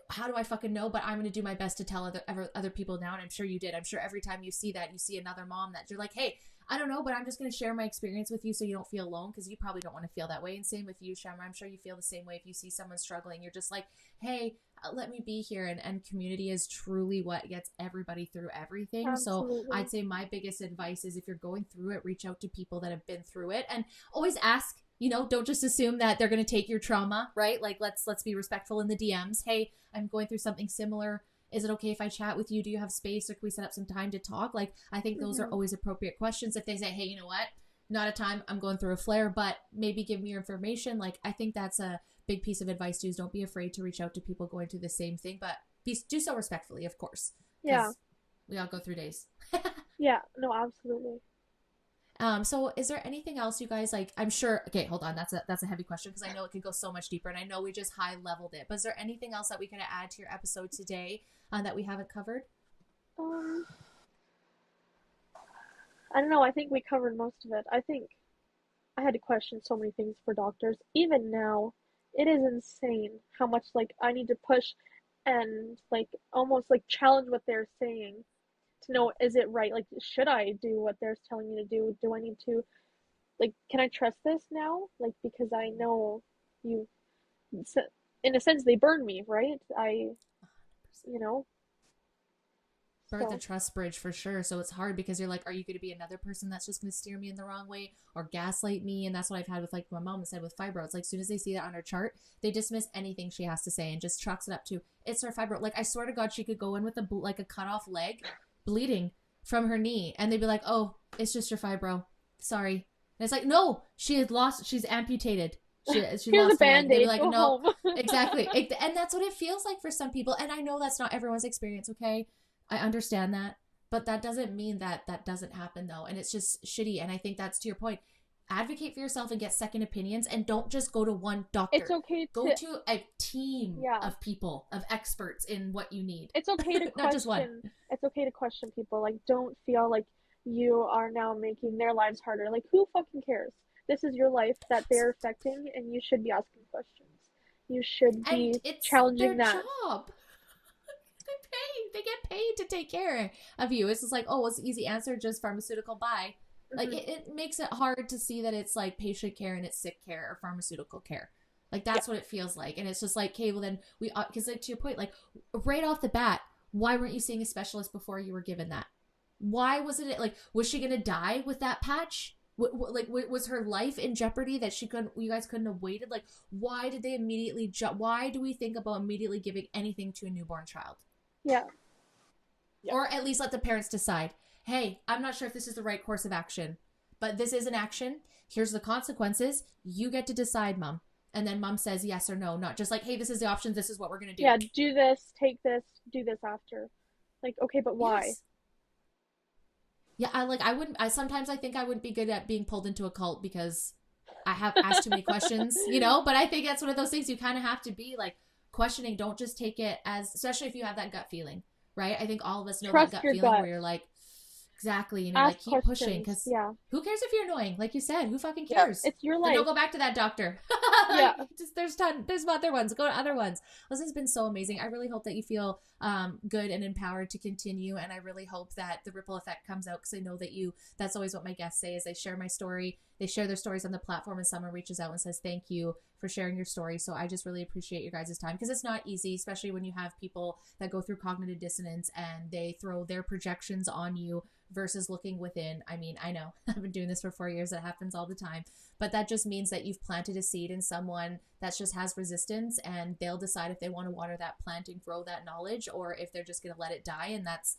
how do I fucking know? But I'm going to do my best to tell other people now. And I'm sure you did. I'm sure every time you see that, you see another mom that you're like, hey, I don't know, but I'm just going to share my experience with you so you don't feel alone, because you probably don't want to feel that way. And same with you, Shamra. I'm sure you feel the same way if you see someone struggling. You're just like, hey, let me be here. And community is truly what gets everybody through everything. Absolutely. So I'd say my biggest advice is, if you're going through it, reach out to people that have been through it, and always ask. You know, don't just assume that they're going to take your trauma, right? Like, let's be respectful in the DMs. Hey, I'm going through something similar. Is it okay if I chat with you? Do you have space, or can we set up some time to talk? Like, I think those are always appropriate questions. If they say, hey, you know what? Not a time, I'm going through a flare, but maybe give me your information. Like, I think that's a big piece of advice too, is don't be afraid to reach out to people going through the same thing, but do so respectfully, of course. Yeah. We all go through days. Yeah, no, absolutely. So is there anything else you guys like? I'm sure. Okay, hold on. That's a heavy question, because I know it could go so much deeper, and I know we just high leveled it. But is there anything else that we could add to your episode today that we haven't covered? I don't know. I think we covered most of it. I think I had to question so many things for doctors. Even now, it is insane how much like I need to push and like almost like challenge what they're saying to know, is it right? Like, should I do what they're telling me to do? Do I need to, like, can I trust this now? Like, because I know you, in a sense, they burned me, right? you know? Burn the trust bridge for sure. So it's hard because you're like, are you going to be another person that's just going to steer me in the wrong way or gaslight me? And that's what I've had with, like my mom said with fibro. It's like, as soon as they see that on her chart, they dismiss anything she has to say and just chalks it up to, it's her fibro. Like, I swear to God, she could go in with a cut off leg bleeding from her knee. And they'd be like, oh, it's just your fibro. Sorry. And it's like, no, she's amputated. She Here's lost a Band-Aid. Like, go no, home. exactly. And that's what it feels like for some people. And I know that's not everyone's experience. Okay. I understand that, but that doesn't mean that that doesn't happen though. And it's just shitty. And I think that's to your point. Advocate for yourself and get second opinions, and don't just go to one doctor. It's okay to go to a team of people, of experts in what you need. It's okay to not just one. It's okay to question people. Like, don't feel like you are now making their lives harder. Like, who fucking cares? This is your life that they're affecting, and you should be asking questions. You should be challenging that. Job. They get paid to take care of you. It's just like, oh, it's an easy answer, just pharmaceutical buy. Like, it makes it hard to see that it's like patient care and it's sick care or pharmaceutical care. Like, that's what it feels like. And it's just like, okay, well then because like, to your point, like right off the bat, why weren't you seeing a specialist before you were given that? Why wasn't it like, was she going to die with that patch? Like, was her life in jeopardy that you guys couldn't have waited? Like, why did they immediately why do we think about immediately giving anything to a newborn child? Yeah. Or at least let the parents decide, hey, I'm not sure if this is the right course of action, but this is an action. Here's the consequences. You get to decide, Mom. And then Mom says yes or no, not just like, hey, this is the options. This is what we're going to do. Yeah, do this, take this, do this after. Like, okay, but why? Yes. Yeah, sometimes I think I wouldn't be good at being pulled into a cult because I have asked too many questions, but I think that's one of those things you kind of have to be like questioning. Don't just take it as, especially if you have that gut feeling. Right? I think all of us know that gut feeling where you're like, exactly, like keep pushing because who cares if you're annoying? Like you said, who fucking cares? It's your life. Then don't go back to that doctor. There's other ones. Go to other ones. This has been so amazing. I really hope that you feel good and empowered to continue, and I really hope that the ripple effect comes out because I know that that's always what my guests say is they share my story. They share their stories on the platform and someone reaches out and says, thank you for sharing your story. So I just really appreciate your guys' time because it's not easy, especially when you have people that go through cognitive dissonance and they throw their projections on you versus looking within. I mean, I know I've been doing this for 4 years. It happens all the time, but that just means that you've planted a seed in someone that just has resistance and they'll decide if they want to water that plant and grow that knowledge or if they're just going to let it die. And that's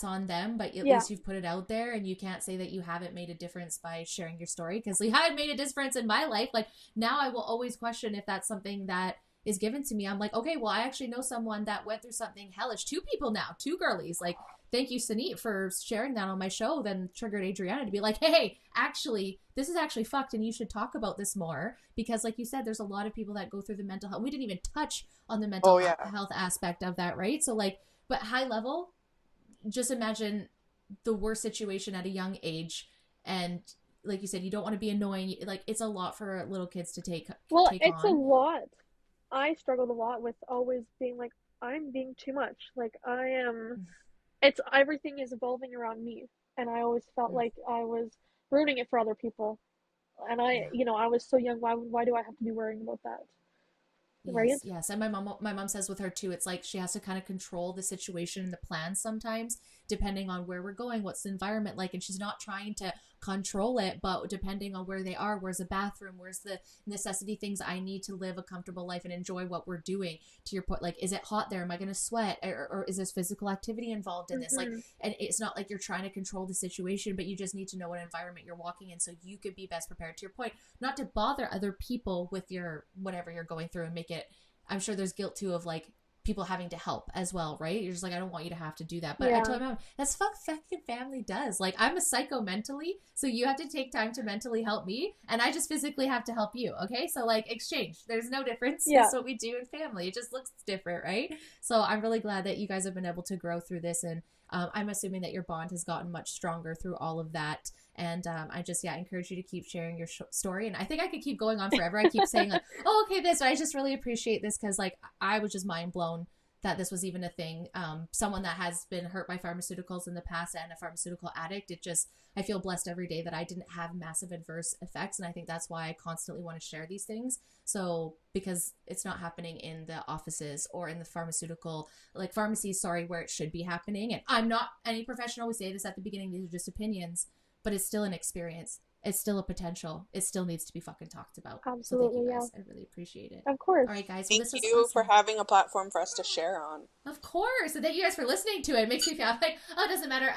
on them, but at least you've put it out there and you can't say that you haven't made a difference by sharing your story because you haven't made a difference in my life. Like now I will always question if that's something that is given to me. I'm like, okay, well, I actually know someone that went through something hellish. 2 people now, 2 girlies. Like, thank you, Sanit, for sharing that on my show. Then triggered Adrianna to be like, hey, actually, this is actually fucked and you should talk about this more because like you said, there's a lot of people that go through the mental health. We didn't even touch on the mental health aspect of that, right? So like, but high level, just imagine the worst situation at a young age and like you said, you don't want to be annoying. Like it's a lot for little kids to take it's a lot. I struggled a lot with always being like, I'm being too much. Like everything is evolving around me. And I always felt like I was ruining it for other people. And I was so young. Why do I have to be worrying about that? Right? Yes. And my mom says with her too, it's like she has to kind of control the situation and the plan sometimes, depending on where we're going, what's the environment like. And she's not trying to control it, but depending on where they are, where's the bathroom, where's the necessity things I need to live a comfortable life and enjoy what we're doing. To your point, like, is it hot there? Am I going to sweat? Or is this physical activity involved in this? Like, and it's not like you're trying to control the situation, but you just need to know what environment you're walking in so you could be best prepared. To your point, not to bother other people with your whatever you're going through and make it. I'm sure there's guilt too of like people having to help as well, right? You're just like, I don't want you to have to do that. But I told my mom, that's fucking family does. Like, I'm a psycho mentally, so you have to take time to mentally help me, and I just physically have to help you, okay? So, like, exchange. There's no difference. Yeah. That's what we do in family. It just looks different, right? So I'm really glad that you guys have been able to grow through this, and I'm assuming that your bond has gotten much stronger through all of that. And I just, encourage you to keep sharing your story. And I think I could keep going on forever. I keep saying like, oh, okay, this. But I just really appreciate this because like I was just mind blown that this was even a thing. Someone that has been hurt by pharmaceuticals in the past and a pharmaceutical addict, I feel blessed every day that I didn't have massive adverse effects. And I think that's why I constantly want to share these things. So, because it's not happening in the offices or in the pharmacies, where it should be happening. And I'm not any professional. We say this at the beginning, these are just opinions, but it's still an experience. It's still a potential. It still needs to be fucking talked about. Absolutely, so thank you guys. I really appreciate it. Of course. All right, guys. Thank you awesome. for having a platform for us to share on. Of course. And thank you guys for listening to it. It makes me feel like, oh, it doesn't matter.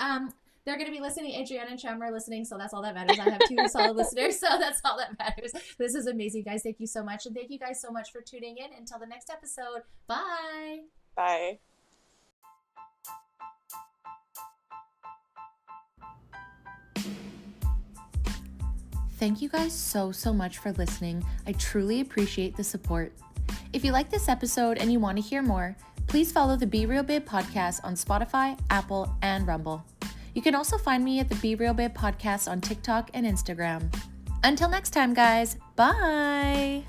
They're going to be listening. Adrianna and Shamra are listening, so that's all that matters. I have 2 solid listeners, so that's all that matters. This is amazing, guys. Thank you so much. And thank you guys so much for tuning in. Until the next episode. Bye. Bye. Thank you guys so much for listening. I truly appreciate the support. If you like this episode and you want to hear more, please follow the Be Real Babe podcast on Spotify, Apple, and Rumble. You can also find me at the Be Real Babe podcast on TikTok and Instagram. Until next time, guys. Bye.